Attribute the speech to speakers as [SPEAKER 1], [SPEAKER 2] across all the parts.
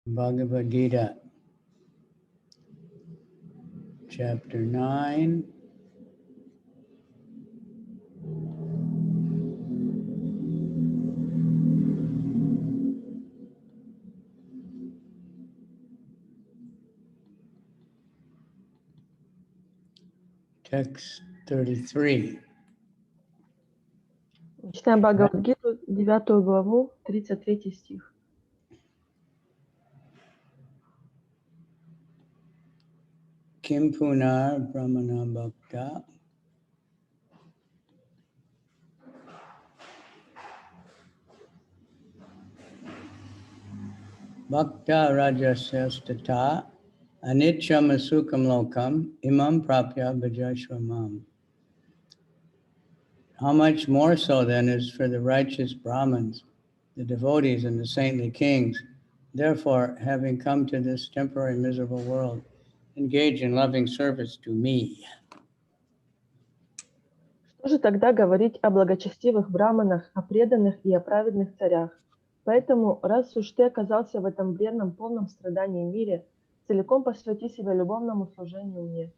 [SPEAKER 1] Bhagavad-gītā, chapter 9, text 33.
[SPEAKER 2] Читаем Бхагавад-гиту, 9 главу, 33 стих.
[SPEAKER 1] Kim punar brahmana bhakta bhakta rajasastata anityam asukam lokam imam prapya bhajashvamam. How much more so then is for the righteous Brahmins, the devotees and the saintly kings, therefore, having come to this temporary miserable world, engage in loving service to me.
[SPEAKER 2] Что же тогда говорить о благочестивых браманах, о преданных и о праведных царях? Поэтому, раз уж ты оказался в этом бренном, полном страдании мире, целиком посвяти себя любовному служению мне.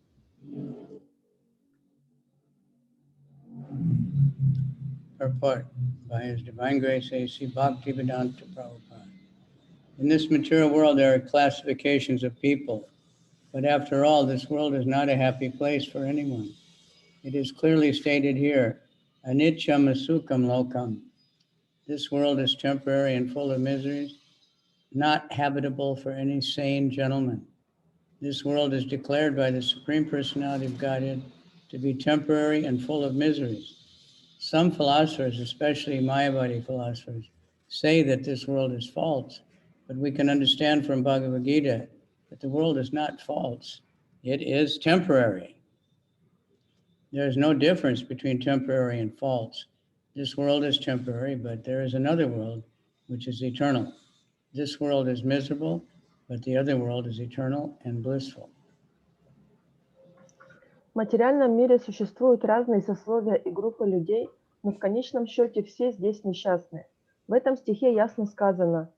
[SPEAKER 1] Purport by His Divine Grace A.C. Bhaktivedanta Prabhupada. In this material world, there are classifications of people, but after all, this world is not a happy place for anyone. It is clearly stated here, Anityam asukam lokam. This world is temporary and full of miseries, not habitable for any sane gentleman. This world is declared by the Supreme Personality of Godhead to be temporary and full of miseries. Some philosophers, especially Mayavadi philosophers, say that this world is false, but we can understand from Bhagavad-Gita that the world is not false. It is temporary. There is no difference between temporary and false. This world is temporary, but there is another world which is eternal. This world is miserable, but the other world is eternal and blissful.
[SPEAKER 2] В материальном мире существуют разные сословия и группы людей, но в конечном счете все здесь несчастны. В этом стихе ясно сказано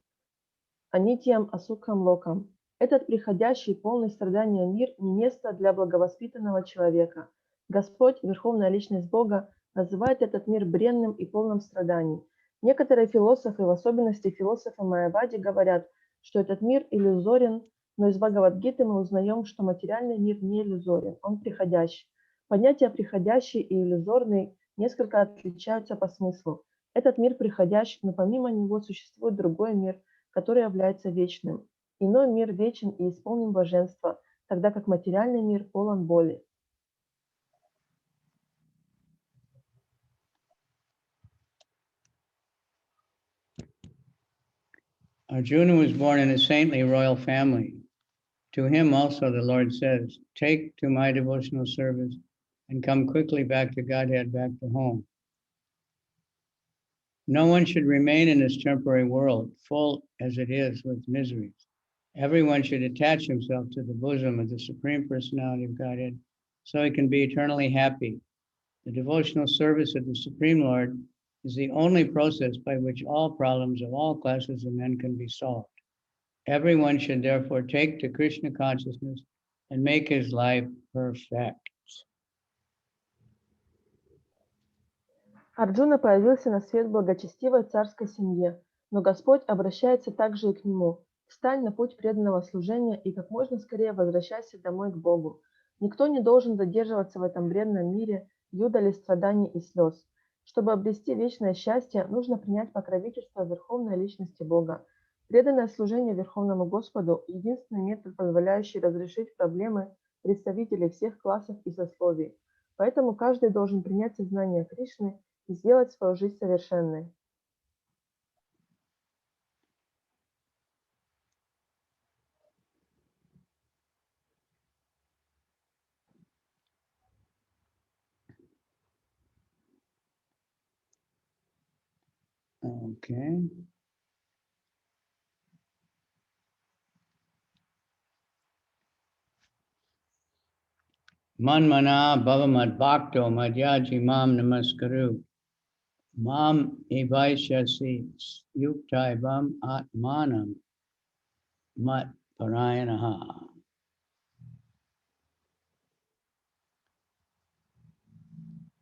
[SPEAKER 2] «Анитьям асукхам локам». Этот приходящий, полный страдания мир не место для благовоспитанного человека. Господь, Верховная Личность Бога, называет этот мир бренным и полным страданий. Некоторые философы, в особенности философы Майявади, говорят, что этот мир иллюзорен, но из Бхагавад-гиты мы узнаем, что материальный мир не иллюзорен, он приходящий. Понятия «приходящий» и «иллюзорный» несколько отличаются по смыслу. Этот мир приходящий, но помимо него существует другой мир, который является вечным. Иной мир вечен и исполнен блаженства, тогда как материальный мир полон боли.
[SPEAKER 1] Arjuna was born in a saintly royal family. To him also the Lord says, take to my devotional service and come quickly back to Godhead, back to home. No one should remain in this temporary world, full as it is with miseries. Everyone should attach himself to the bosom of the Supreme Personality of Godhead so he can be eternally happy. The devotional service of the Supreme Lord is the only process by which all problems of all classes of men can be solved. Everyone should therefore take to Krishna consciousness and make his life perfect.
[SPEAKER 2] Арджуна появился на свет в благочестивой царской семье, но Господь обращается также и к нему. Встань на путь преданного служения и как можно скорее возвращайся домой к Богу. Никто не должен задерживаться в этом бренном мире, юдоли страданий и слез. Чтобы обрести вечное счастье, нужно принять покровительство Верховной Личности Бога. Преданное служение Верховному Господу – единственный метод, позволяющий разрешить проблемы представителей всех классов и сословий. Поэтому каждый должен принять сознание Кришны и сделать свою жизнь совершенной.
[SPEAKER 1] Okay. Manmana bhavamad bhakto madhyaji mam namaskaru. Mam evaishasi yuktaivam atmanam. mat parayanaha.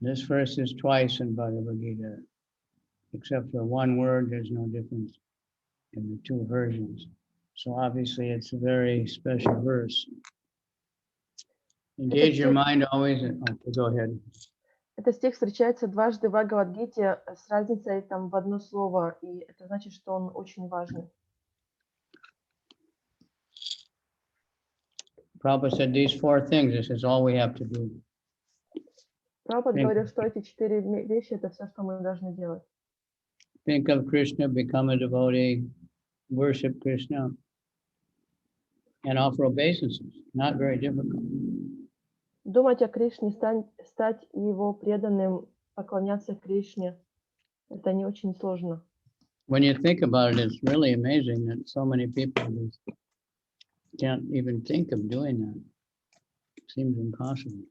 [SPEAKER 1] This verse is twice in Bhagavad-Gita. Except for one word, there's no difference in the two versions. So obviously it's a very special verse. Engage your mind always. Okay, go ahead.
[SPEAKER 2] Этот стих встречается дважды в Бхагавад-гите с разницей там в одно слово, и это значит, что он очень важный.
[SPEAKER 1] Prabhupada said these four things, this is all we have to do.
[SPEAKER 2] Прабхупада говорил, что эти 4 вещи — это все, что мы должны делать.
[SPEAKER 1] Think of Krishna, become a devotee, worship Krishna, and offer obeisances. Not very difficult.
[SPEAKER 2] Думать о Кришне, стать его преданным, поклоняться Кришне — это не очень сложно.
[SPEAKER 1] When you think about it, it's really amazing that so many people just can't even think of doing that. It seems impossible.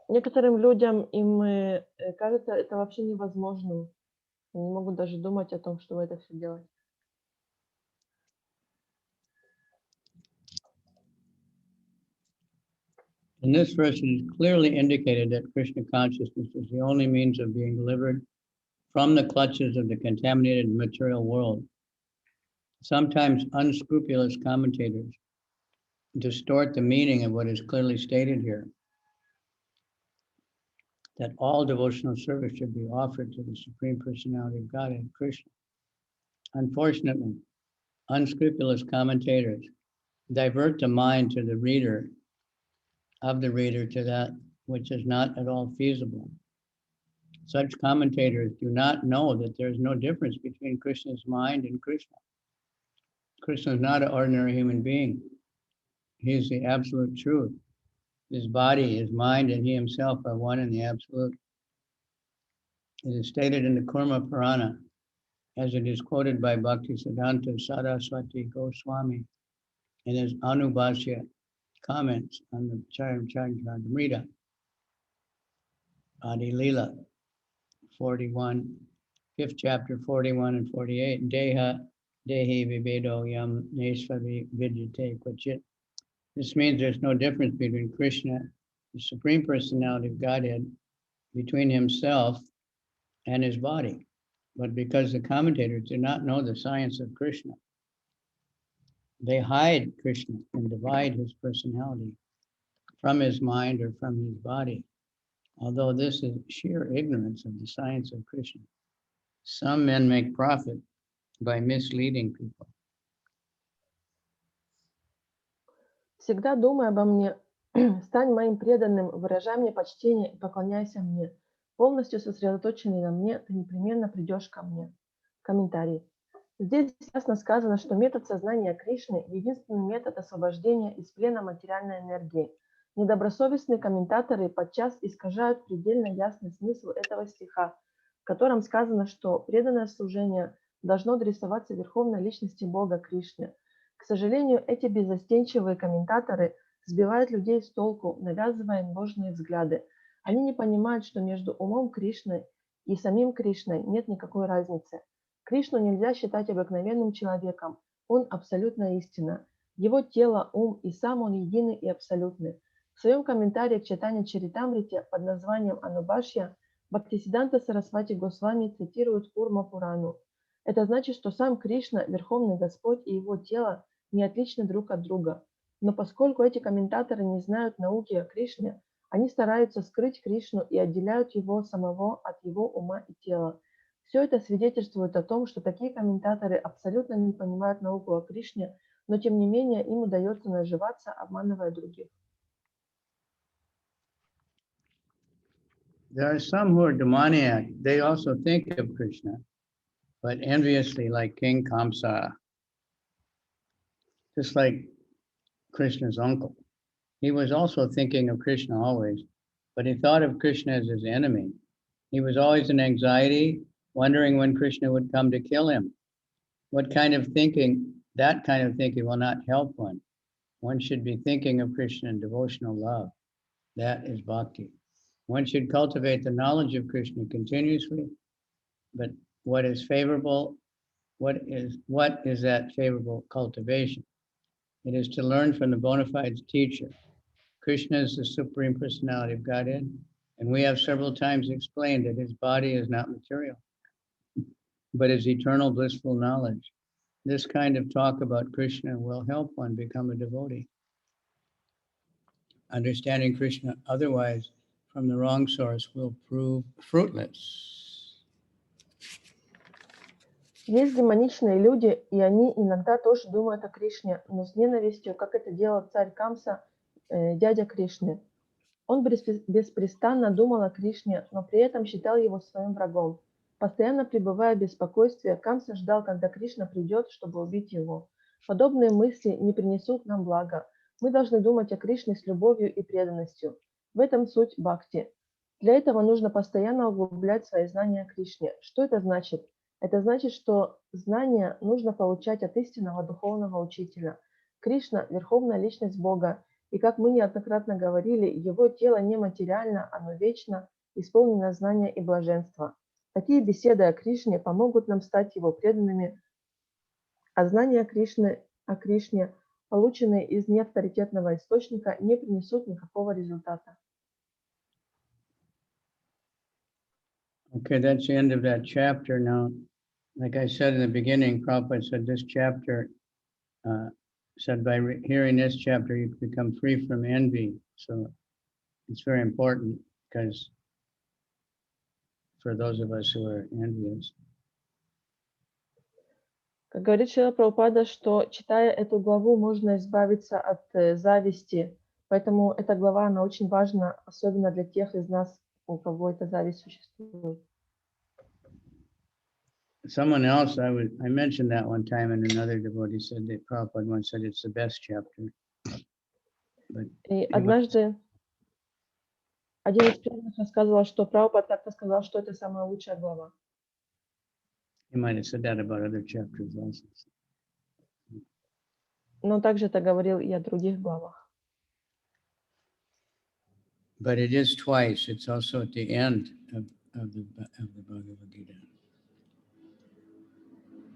[SPEAKER 2] Некоторым людям им кажется это вообще невозможным. Они не могут даже думать о том, чтобы это все делать.
[SPEAKER 1] In this verse, it is clearly indicated that Krishna consciousness is the only means of being delivered from the clutches of the contaminated material world. Sometimes unscrupulous commentators distort the meaning of what is clearly stated here, that all devotional service should be offered to the Supreme Personality of Godhead, Krishna. Unfortunately, unscrupulous commentators divert the mind to the reader, of the reader, to that which is not at all feasible. Such commentators do not know that there is no difference between Krishna's mind and Krishna. Krishna is not an ordinary human being. He is the absolute truth. His body, his mind, and he himself are one in the absolute. It is stated in the Kurma Purana, as it is quoted by Bhaktisiddhanta Saraswati Goswami in his Anubhashya comments on the Charachamrita, Adi Lila 41, 5th chapter 41 and 48, Deha Dehi Vivedo Yam Nesvari Vidyate Kvachit. This means there's no difference between Krishna, the Supreme Personality of Godhead, between himself and his body. But because the commentators do not know the science of Krishna, they hide Krishna and divide his personality from his mind or from his body. Although this is sheer ignorance of the science of Krishna. Some men make profit by misleading people.
[SPEAKER 2] Всегда думай обо мне, стань моим преданным, выражай мне почтение и поклоняйся мне. Полностью сосредоточенный на мне, ты непременно придешь ко мне. Комментарий. Здесь ясно сказано, что метод сознания Кришны – единственный метод освобождения из плена материальной энергии. Недобросовестные комментаторы подчас искажают предельно ясный смысл этого стиха, в котором сказано, что преданное служение должно адресоваться Верховной Личности Бога Кришне. К сожалению, эти беззастенчивые комментаторы сбивают людей с толку, навязывая им ложные взгляды. Они не понимают, что между умом Кришны и самим Кришной нет никакой разницы. Кришну нельзя считать обыкновенным человеком, он абсолютная истина. Его тело, ум и сам он единый и абсолютный. В своем комментарии к читанию Чаритамрите под названием Анубашья Бхактисиддханта Сарасвати Госвами цитирует Курма Пурану. Это значит, что сам Кришна, Верховный Господь и его тело не отличны друг от друга. Но поскольку эти комментаторы не знают науки о Кришне, они стараются скрыть Кришну и отделяют его самого от его ума и тела. Все это свидетельствует о том, что такие комментаторы абсолютно не понимают науку о Кришне, но тем не менее им удается наживаться, обманывая других.
[SPEAKER 1] There are some who are demoniac. They also think of Krishna, but enviously, like King Kamsa, just like Krishna's uncle. He was also thinking of Krishna always, but he thought of Krishna as his enemy. He was always in anxiety, wondering when Krishna would come to kill him. What kind of thinking, that kind of thinking will not help one. One should be thinking of Krishna in devotional love. That is bhakti. One should cultivate the knowledge of Krishna continuously, but what is favorable what is that favorable cultivation? It is to learn from the bona fide teacher. Krishna is the Supreme Personality of Godhead, and we have several times explained that his body is not material, but is eternal blissful knowledge. This kind of talk about Krishna will help one become a devotee. Understanding Krishna otherwise from the wrong source will prove fruitless.
[SPEAKER 2] Есть демоничные люди, и они иногда тоже думают о Кришне, но с ненавистью, как это делал царь Камса, дядя Кришны. Он беспрестанно думал о Кришне, но при этом считал его своим врагом. Постоянно пребывая в беспокойстве, Камса ждал, когда Кришна придет, чтобы убить его. Подобные мысли не принесут нам блага. Мы должны думать о Кришне с любовью и преданностью. В этом суть бхакти. Для этого нужно постоянно углублять свои знания о Кришне. Что это значит? Это значит, что знания нужно получать от истинного духовного учителя. Кришна – верховная личность Бога, и, как мы неоднократно говорили, его тело нематериально, оно вечно, исполнено знания и блаженства. Такие беседы о Кришне помогут нам стать его преданными, а знания о Кришне, полученные из неавторитетного источника, не принесут никакого результата.
[SPEAKER 1] Okay, that's the end of that chapter. Now, like I said in the beginning, Prabhupada said this chapter, said by hearing this chapter, you become free from envy. So it's very important because for those of us who are envious.
[SPEAKER 2] Как говорит Шрила Прабхупада, что, читая эту главу, можно избавиться от зависти. Поэтому эта глава, она очень важна, особенно для тех из нас, у кого эта зависть существует.
[SPEAKER 1] Someone else, I mentioned that one time, and another devotee said that Prabhupada once said it's the best chapter. But
[SPEAKER 2] И однажды один из преданных рассказывал, что Прабхупад как-то сказал, что это самая лучшая глава.
[SPEAKER 1] he might have said that about other chapters also.
[SPEAKER 2] Но также это говорил и о других главах.
[SPEAKER 1] But it is twice. It's also at the end of the Bhagavad-gītā.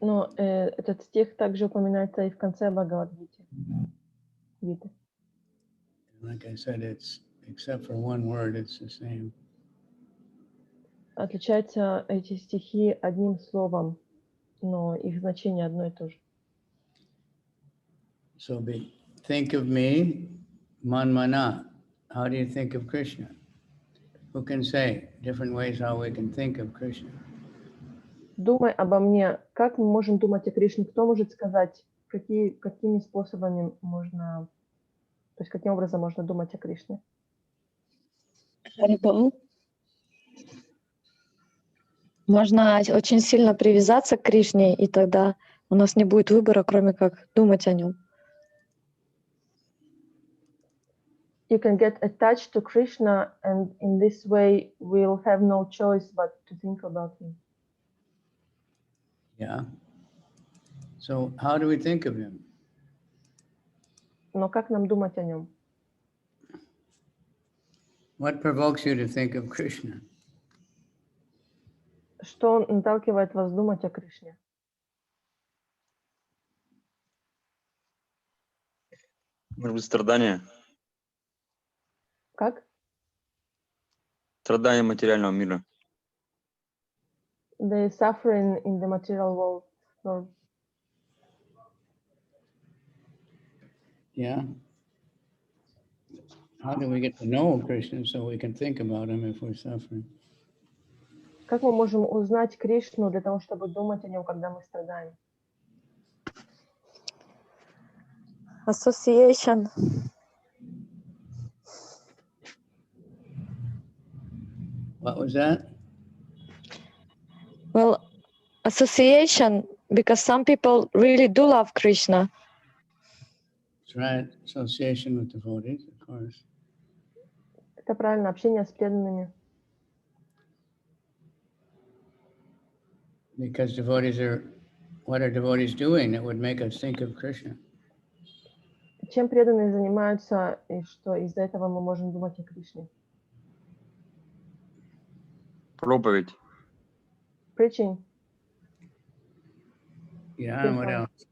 [SPEAKER 2] Но этот стих также упоминается и в конце Бхагавад-гиты.
[SPEAKER 1] Like I said, it's except for one word, it's the same.
[SPEAKER 2] Отличаются эти стихи одним словом, но их значение одно и то же.
[SPEAKER 1] So think of me, manmana. How do you think of Krishna? Who can say different ways how we can think of Krishna?
[SPEAKER 2] Думай обо мне. Как мы можем думать о Кришне? Кто может сказать, какими способами можно, то есть каким образом можно думать о Кришне?
[SPEAKER 3] Харибол. Можно очень сильно привязаться к Кришне, и тогда у нас не будет выбора, кроме как думать о нем.
[SPEAKER 2] You can get attached to Krishna, and in this way we'll have no choice but to think about him.
[SPEAKER 1] Yeah. So how do we think of him?
[SPEAKER 2] Но как нам думать о нем?
[SPEAKER 1] What provokes you to think of Krishna?
[SPEAKER 2] Что наталкивает вас думать о Кришне?
[SPEAKER 4] Может быть, страдания?
[SPEAKER 2] Как?
[SPEAKER 4] Страдания материального мира.
[SPEAKER 2] The suffering in the material world. Or...
[SPEAKER 1] Yeah. How do we get to know Krishna so we can think about him if we're suffering?
[SPEAKER 2] Как мы можем узнать Кришну для того, чтобы думать о нем, когда мы страдаем?
[SPEAKER 3] Association.
[SPEAKER 1] What was that?
[SPEAKER 3] Well, association, because some people really do love Krishna.
[SPEAKER 1] That's right. Association with devotees, of course.
[SPEAKER 2] Это правильно, общение с преданными.
[SPEAKER 1] Because devotees what are devotees doing that would make us think of Krishna?
[SPEAKER 2] Чем преданные занимаются, и что из-за этого мы можем думать о Кришне?
[SPEAKER 4] Проповедь.
[SPEAKER 2] Preaching.
[SPEAKER 1] Yeah, what
[SPEAKER 2] Kirtan.
[SPEAKER 1] else?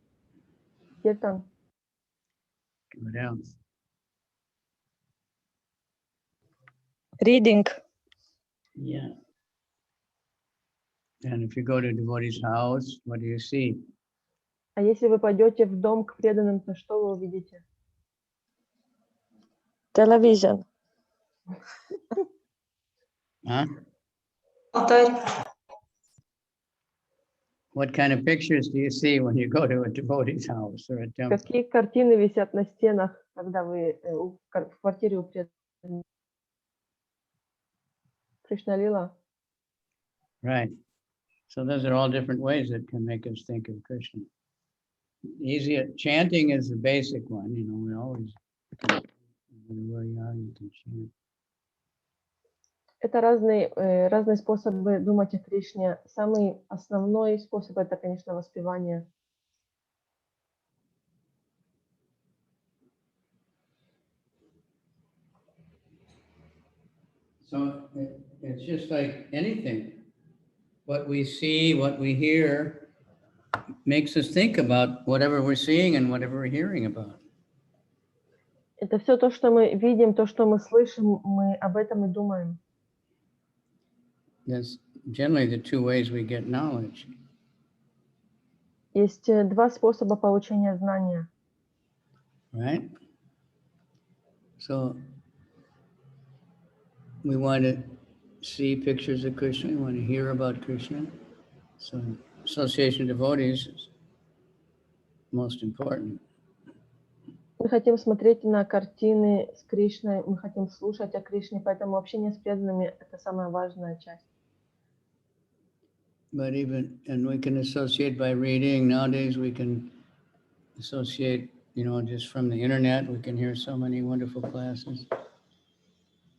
[SPEAKER 2] Kirtan.
[SPEAKER 1] What else?
[SPEAKER 3] Reading.
[SPEAKER 1] Yeah. And if you go to a devotee's house, what do you see?
[SPEAKER 2] А если вы пойдете в дом к преданным, то что вы увидите?
[SPEAKER 3] Television.
[SPEAKER 1] Huh?
[SPEAKER 5] Алтарь.
[SPEAKER 1] What kind of pictures do you see when you go to a devotee's house or a temple?
[SPEAKER 2] Какие картины висят на стенах, когда вы в квартире у преданных? Кришна Лила.
[SPEAKER 1] Right. So those are all different ways that can make us think of Krishna. Easy. Chanting is the basic one. You know, we always, where you are, you can chant.
[SPEAKER 2] Это разные способы думать о Кришне. Самый основной способ — это, конечно, воспевание.
[SPEAKER 1] So it's just like anything. What we see, what we hear, makes us think about whatever we're seeing and whatever we're hearing about.
[SPEAKER 2] Это все то, что мы видим, то, что мы слышим, мы об этом и думаем.
[SPEAKER 1] That's generally the two ways we get knowledge.
[SPEAKER 2] Есть два способа получения знания.
[SPEAKER 1] Right? So we want to see pictures of Krishna, we want to hear about Krishna. So association of devotees is most important.
[SPEAKER 2] Мы хотим смотреть на картины с Кришной, мы хотим слушать о Кришне, поэтому общение с преданными — это самая важная часть.
[SPEAKER 1] But even, and we can associate by reading. Nowadays we can associate, you know, just from the internet, we can hear so many wonderful classes.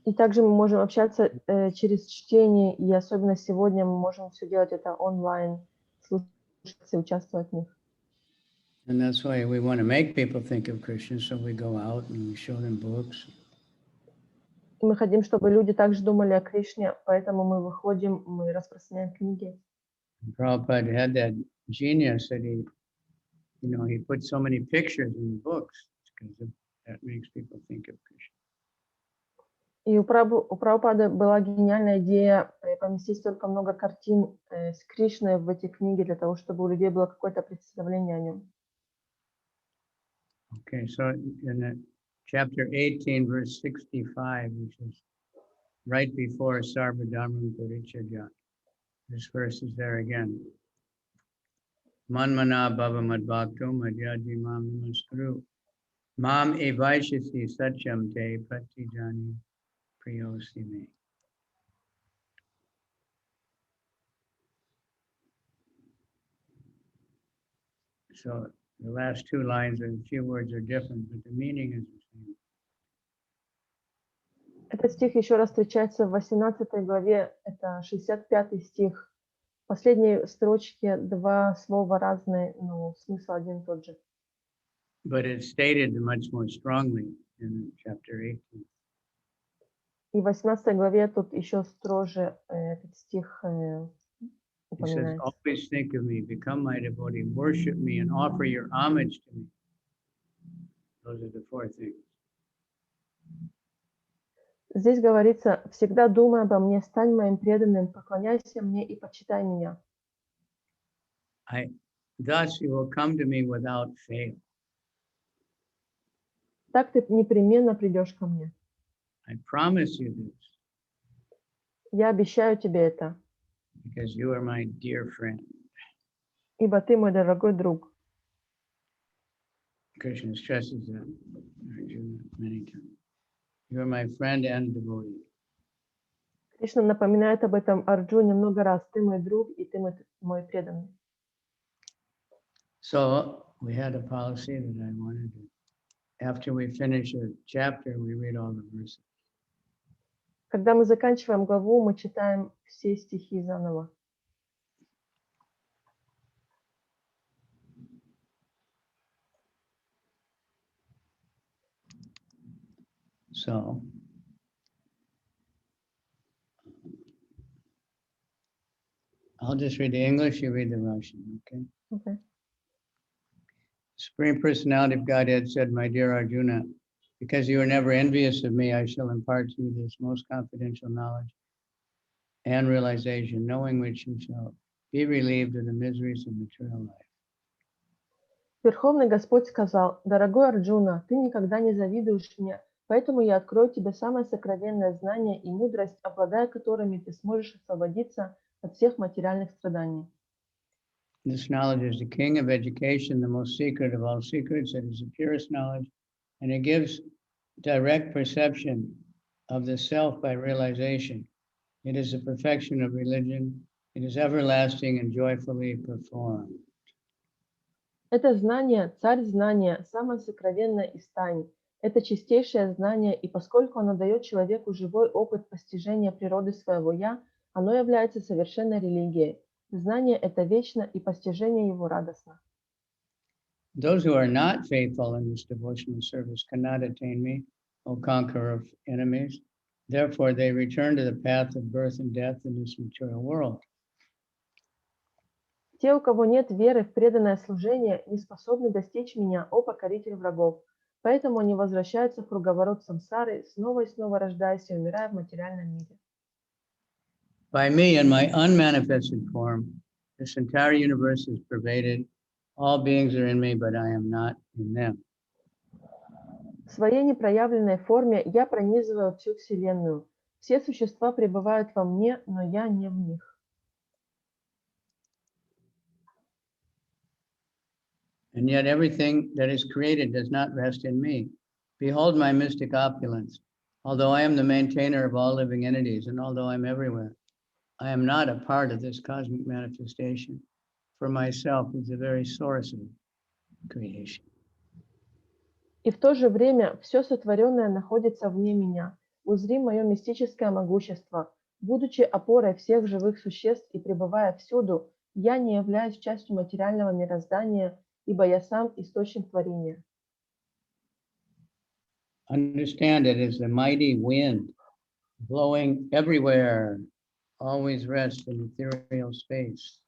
[SPEAKER 2] И также мы можем общаться через чтение, и особенно сегодня мы можем все делать это онлайн, слушать и участвовать в них.
[SPEAKER 1] And that's why we want to make people think of Krishna, so we go out and we show them books.
[SPEAKER 2] И мы хотим, чтобы люди также думали о Кришне, поэтому мы выходим, мы распространяем книги.
[SPEAKER 1] Prabhupada had that genius that he, you know, he put so many pictures in the books because that makes people think of Krishna.
[SPEAKER 2] И у Прабхупады была гениальная идея поместить столько много картин с Кришной в эти книги для того, чтобы у людей было какое-то представление о нем.
[SPEAKER 1] Okay, so in the chapter 18, verse 65, which is right before Sarvadharma Parichaja, this verse is there again. Manmana bhava madbhakto madhyaji mam namaskuru. Mam evaishasi satyam te pratijani priyosi me. So the last two lines, a few words are different, but the meaning is the same.
[SPEAKER 2] Этот стих еще раз встречается в 18 главе, это 65 стих. В последней строчке два слова разные, но смысл один и тот же.
[SPEAKER 1] But it's stated much more strongly in chapter 18.
[SPEAKER 2] И в 18 главе тут еще строже этот стих
[SPEAKER 1] He says,
[SPEAKER 2] упоминается.
[SPEAKER 1] always think of me, become my devotee, worship me, and offer your homage to me. Those are the four things.
[SPEAKER 2] Здесь говорится: всегда думай обо мне, стань моим преданным, поклоняйся мне и почитай меня.
[SPEAKER 1] Thus you will come to me without fail.
[SPEAKER 2] Так ты непременно придешь ко мне.
[SPEAKER 1] I promise you this,
[SPEAKER 2] Я обещаю тебе это,
[SPEAKER 1] because you are my dear friend.
[SPEAKER 2] ибо ты мой дорогой друг.
[SPEAKER 1] Krishna stresses that Arjuna many times. You are my friend and devotee.
[SPEAKER 2] Кришна напоминает об этом Арджуне много раз. Ты мой друг, и ты мой преданный.
[SPEAKER 1] So we had a policy that I wanted to, after we finish a chapter, we read all the verses.
[SPEAKER 2] Когда мы заканчиваем главу, мы читаем все стихи заново.
[SPEAKER 1] So I'll just read the English, you read the Russian, okay?
[SPEAKER 2] Okay.
[SPEAKER 1] Supreme Personality of Godhead said, my dear Arjuna, because you are never envious of me, I shall impart to you this most confidential knowledge and realization, knowing which you shall be relieved of the miseries of material life.
[SPEAKER 2] Верховный Господь сказал: «Дорогой Арджуна, ты никогда не завидуешь мне, поэтому я открою тебе самое сокровенное знание и мудрость, обладая которыми ты сможешь освободиться от всех материальных страданий».
[SPEAKER 1] This knowledge is the king of education, the most secret of all secrets. It is the purest knowledge, and it gives direct perception of the self by realization. It is the perfection of religion. It is everlasting and joyfully performed.
[SPEAKER 2] Это знание, царь знания, самое сокровенное из тайн. Это чистейшее знание, и поскольку оно дает человеку живой опыт постижения природы своего «я», оно является совершенной религией. Знание это вечно, и постижение его радостно.
[SPEAKER 1] Those who are not faithful in this devotional service cannot attain me, O conqueror of enemies. Therefore, they return to the path of birth and death in this material world.
[SPEAKER 2] Те, у кого нет веры в преданное служение, не способны достичь меня, о покоритель врагов. Поэтому они возвращаются в круговорот самсары, снова и снова рождаясь и умирая в материальном мире.
[SPEAKER 1] By me, in my unmanifested form, this entire universe is pervaded. All beings are in me, but I am not in them.
[SPEAKER 2] В своей непроявленной форме я пронизываю всю Вселенную. Все существа пребывают во мне, но я не в них.
[SPEAKER 1] And yet everything that is created does not rest in me. Behold my mystic opulence. Although I am the maintainer of all living entities, and although I'm everywhere, I am not a part of this cosmic manifestation. For myself is the very source of creation.
[SPEAKER 2] И в то же время все сотворенное находится вне меня. Узри мое мистическое могущество. Будучи опорой всех живых существ и пребывая всюду, я не являюсь частью материального мироздания, ибо я сам источник творения.
[SPEAKER 1] Understand it is the mighty wind blowing everywhere, always rests in ethereal space.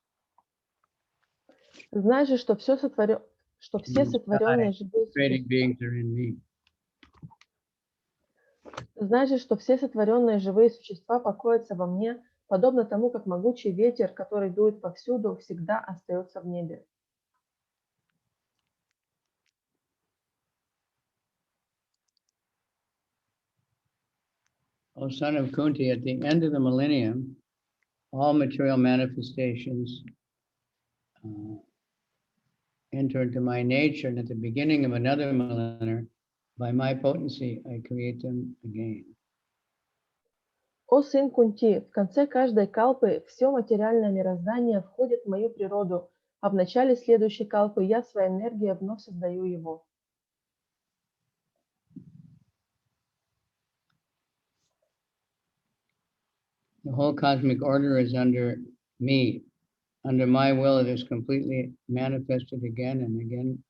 [SPEAKER 2] Знай же, что все сотворенные живые
[SPEAKER 1] Creating
[SPEAKER 2] существа,
[SPEAKER 1] beings are in me.
[SPEAKER 2] знай же, что все сотворенные живые существа покоятся во мне, подобно тому, как могучий ветер, который дует повсюду, всегда остается в небе.
[SPEAKER 1] O son of Kunti, at the end of the millennium, all material manifestations enter into my nature, and at the beginning of another millennium, by my potency, I create them again.
[SPEAKER 2] О сын Кунти, в конце каждой калпы все материальное мироздание входит в мою природу, а в начале следующей калпы я своей энергией вновь создаю его.
[SPEAKER 1] The whole cosmic order is under me. Under my will, it is completely manifested again and again.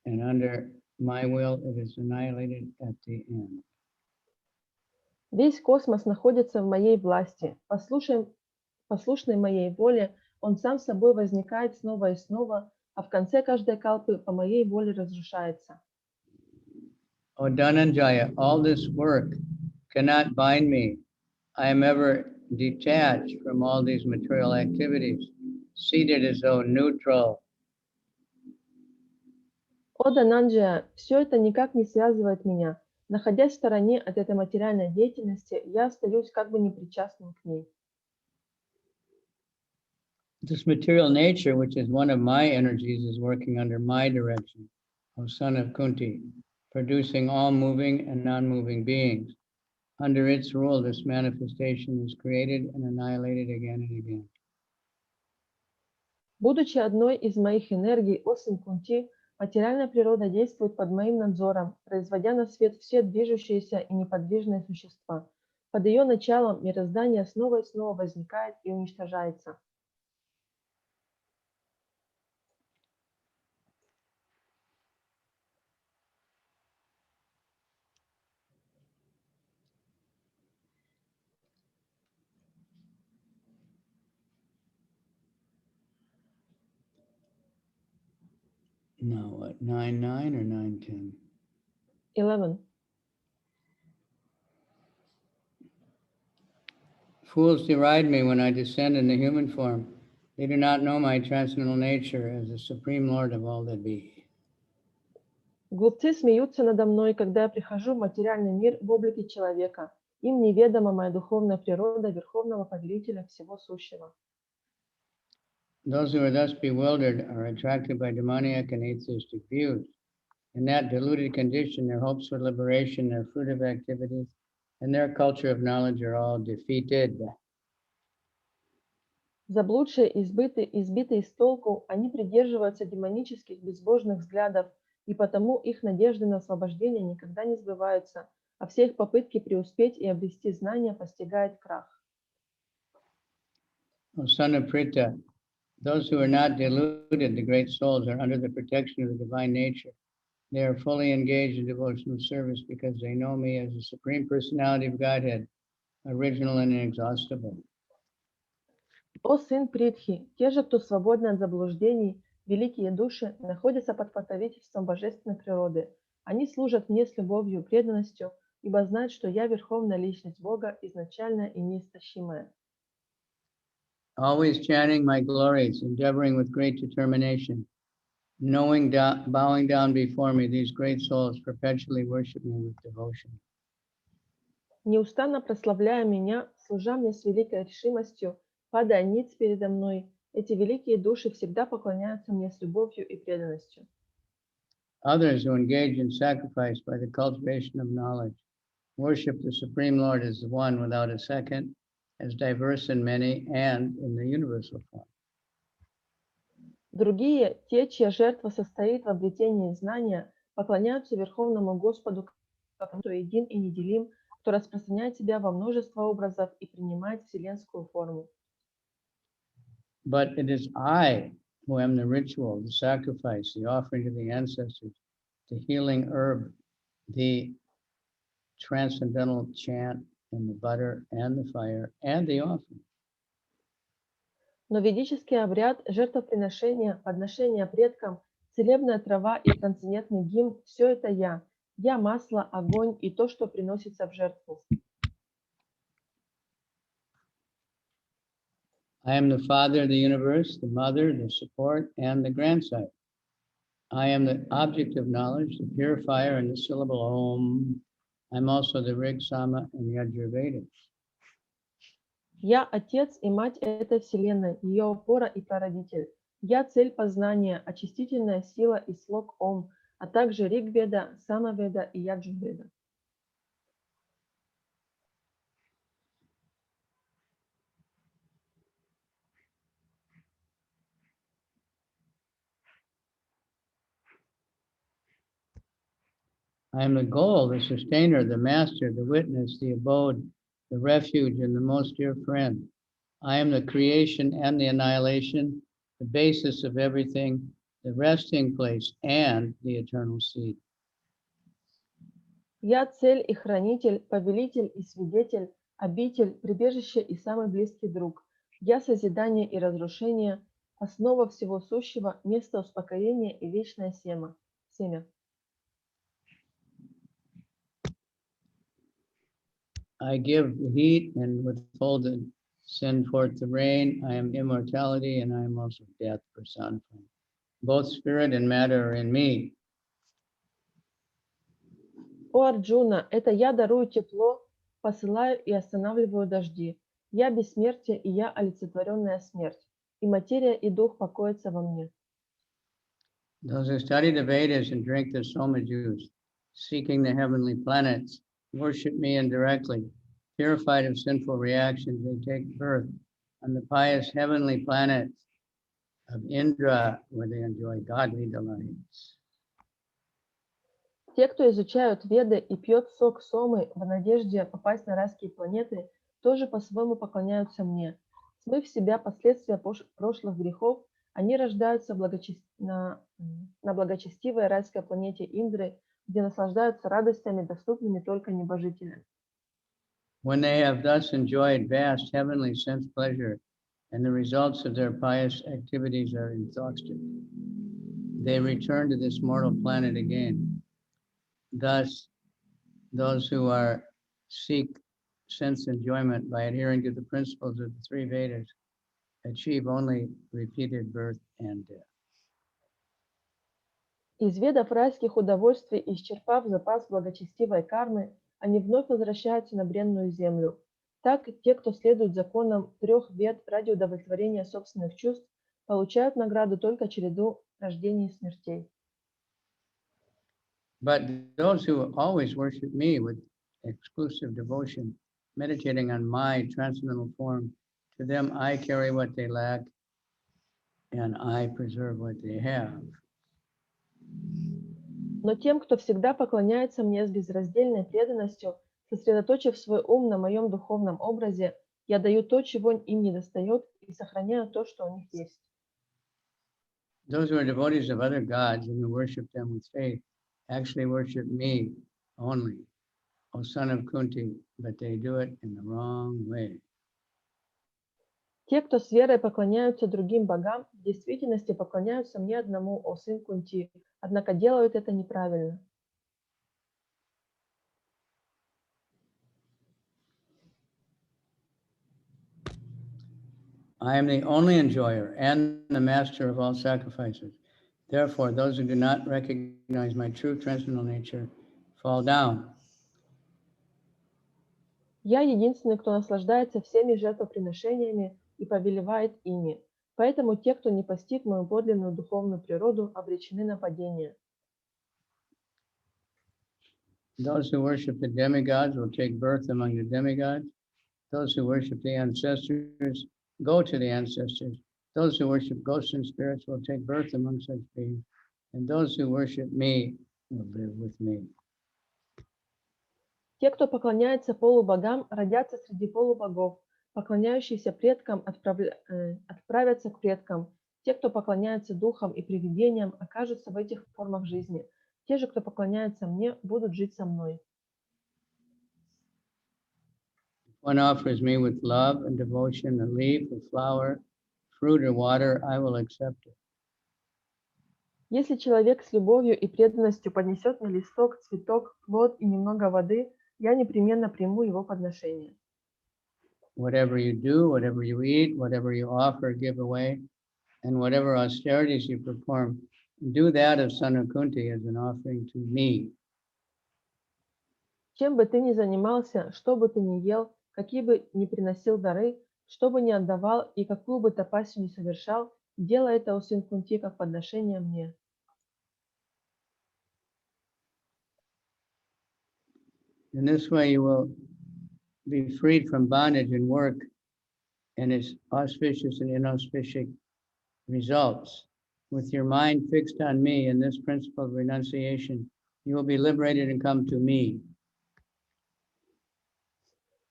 [SPEAKER 1] And under my will, it is annihilated at the end.
[SPEAKER 2] Весь космос находится в моей власти. Послушной моей воле, он сам собой возникает снова и снова, а в конце каждой калпы по моей воле разрушается.
[SPEAKER 1] O Dhananjaya, all this work cannot bind me. I am ever detached from all these material activities, seated as though neutral.
[SPEAKER 2] О Дананджия, все это никак не связывает меня. Находясь в стороне от этой материальной деятельности, я остаюсь как бы непричастным к ней.
[SPEAKER 1] This material nature, which is one of my energies, is working under my direction, O son of Kunti, producing all moving and non-moving beings. Under its rule, this manifestation is created and annihilated again and again.
[SPEAKER 2] Будучи одной из моих энергий, о сын Кунти, материальная природа действует под моим надзором, производя на свет все движущиеся и неподвижные существа. Под ее началом мироздание снова и снова возникает и уничтожается.
[SPEAKER 1] No, what, 9:9 or 9:10?
[SPEAKER 2] 11.
[SPEAKER 1] Fools deride me when I descend in the human form. They do not know my transcendental nature as the Supreme Lord of all that be.
[SPEAKER 2] Глупцы смеются надо мной, когда я прихожу в материальный мир в облике человека. Им неведома моя духовная природа Верховного Повелителя всего сущего.
[SPEAKER 1] Those who are thus bewildered are attracted by demoniac and atheistic views. In that deluded condition, their hopes for liberation, their fruitive activities, and their culture of knowledge are all defeated.
[SPEAKER 2] Заблудшие, избитые с толку, они придерживаются демонических безбожных взглядов, и потому их надежды на освобождение никогда не сбываются, а все их попытки преуспеть и обрести знания постигает крах.
[SPEAKER 1] O son of Prita, those who are not deluded, the great souls, are under the protection of the divine nature. They are fully engaged in devotional service because they know me as the Supreme Personality of Godhead, original and inexhaustible.
[SPEAKER 2] О сын Притхи, те же, кто свободны от заблуждений, великие души, находятся под покровительством божественной природы. Они служат мне с любовью и преданностью, ибо знают, что я Верховная Личность Бога, изначальная и неистощимая.
[SPEAKER 1] Always chanting my glories, endeavoring with great determination, bowing down before me, these great souls perpetually worship me with devotion.
[SPEAKER 2] Неустанно прославляя меня, служа мне с великой решимостью, падая ниц передо мной, эти великие души всегда поклоняются мне с любовью и преданностью.
[SPEAKER 1] Others who engage in sacrifice by the cultivation of knowledge worship the Supreme Lord as the one without a second, as diverse and many, and in the universal form.
[SPEAKER 2] Другие, те, чья жертва состоит в обретении знания, поклоняются Верховному Господу, как кто един и неделим, кто распространяет себя во множество образов и принимает вселенскую форму.
[SPEAKER 1] But it is I who am the ritual, the sacrifice, the offering to the ancestors, the healing herb, the transcendental chant, and the butter, and the fire, and the offering.
[SPEAKER 2] Но ведический обряд, жертвоприношение, подношение предкам, целебная трава и трансцендентный гимн – все это я. Я масло, огонь и то, что приносится в жертву.
[SPEAKER 1] I am the father of the universe, the mother, the support, and the grandsire. I am the object of knowledge, the purifier, and the syllable Om. I'm also the Rig, Sama, and Yajurveda.
[SPEAKER 2] Я отец и мать этой вселенной, ее опора и прародитель. Я цель познания, очистительная сила и слог Ом, а также Ригведа, Самаведа и Яджурведа.
[SPEAKER 1] I am the goal, the sustainer, the master, the witness, the abode, the refuge, and the most dear friend. I am the creation and the annihilation, the basis of everything, the resting place, and the eternal seed.
[SPEAKER 2] Я цель и хранитель, повелитель и свидетель, обитель, прибежище и самый близкий друг. Я созидание и разрушение, основа всего сущего, место успокоения и вечное семя.
[SPEAKER 1] I give the heat and withhold and send forth the rain. I am immortality and I am also death personified. Both spirit and matter are in me.
[SPEAKER 2] О Арджуна, это я дарую тепло, посылаю и останавливаю дожди. Я бессмертие и я олицетворенная смерть. И материя и дух покоятся во мне.
[SPEAKER 1] Those who study the Vedas and drink the Soma juice, seeking the heavenly planets, worship me indirectly. Purified of sinful reactions, they take birth on the pious heavenly planets of Indra, where they enjoy godly delights.
[SPEAKER 2] Те, кто изучают Веды и пьет сок Сомы в надежде попасть на райские планеты, тоже по-своему поклоняются мне. Смыв в себя последствия прошлых грехов, они рождаются на благочестивой райской планете Индры, где наслаждаются радостями, доступными только небожителям.
[SPEAKER 1] When they have thus enjoyed vast heavenly sense pleasure, and the results of their pious activities are exhausted, they return to the earth, where they enjoy bodily pleasures.
[SPEAKER 2] Когда они
[SPEAKER 1] they return to this mortal planet again. Thus, those who seek sense enjoyment by adhering to the principles of the three Vedas achieve only repeated birth and death.
[SPEAKER 2] Изведав райских удовольствий и исчерпав запас благочестивой кармы, они вновь возвращаются на бренную землю. Так, те, кто следует законам трех вед ради удовлетворения собственных чувств, получают награду только череду рождений и смертей.
[SPEAKER 1] But those who always worship me with exclusive devotion, meditating on my transcendental form, to them I carry what they lack and I preserve what they have.
[SPEAKER 2] Но тем, кто всегда поклоняется мне с безраздельной преданностью, сосредоточив свой ум на моем духовном образе, я даю то, чего им недостает, и сохраняю то, что у них есть.
[SPEAKER 1] Those who are devotees of other gods and who worship them with faith actually worship me only, O son of Kunti, but they do it in the wrong way.
[SPEAKER 2] Те, кто с верой поклоняются другим богам, в действительности поклоняются мне одному, о сын Кунти, однако делают это неправильно.
[SPEAKER 1] I am the only enjoyer and the master of all sacrifices. Therefore, those who do not recognize my true transcendental nature fall down.
[SPEAKER 2] Я единственный, кто наслаждается всеми жертвоприношениями и повелевает ими. Поэтому те, кто не постиг мою подлинную духовную природу, обречены на падение.
[SPEAKER 1] Those who worship the demigods will take birth among the demigods. Those who worship the ancestors go to the ancestors. Those who worship ghosts and spirits will take birth among such beings. And those who worship me will live with me.
[SPEAKER 2] Те, кто поклоняется полубогам, родятся среди полубогов. Поклоняющиеся предкам отправятся к предкам. Те, кто поклоняется духам и привидениям, окажутся в этих формах жизни. Те же, кто поклоняется мне, будут жить со мной.
[SPEAKER 1] One offers me with love and devotion a leaf, a flower, fruit, or water, I will accept it.
[SPEAKER 2] Если человек с любовью и преданностью поднесет мне листок, цветок, плод и немного воды, я непременно приму его подношение.
[SPEAKER 1] Whatever you do, whatever you eat, whatever you offer, give away, and whatever austerities you perform, do that of son of Kunti as an offering to me.
[SPEAKER 2] Чем бы ты ни занимался, что бы ты ни ел, какие бы ни приносил дары, что бы ни отдавал и какую бы тапасию ни совершал, делай это, о сын Кунти, как подношение мне.
[SPEAKER 1] In this way, you will be freed from bondage and work and its auspicious and inauspicious results. With your mind fixed on me and this principle of renunciation, you will be liberated and come to me.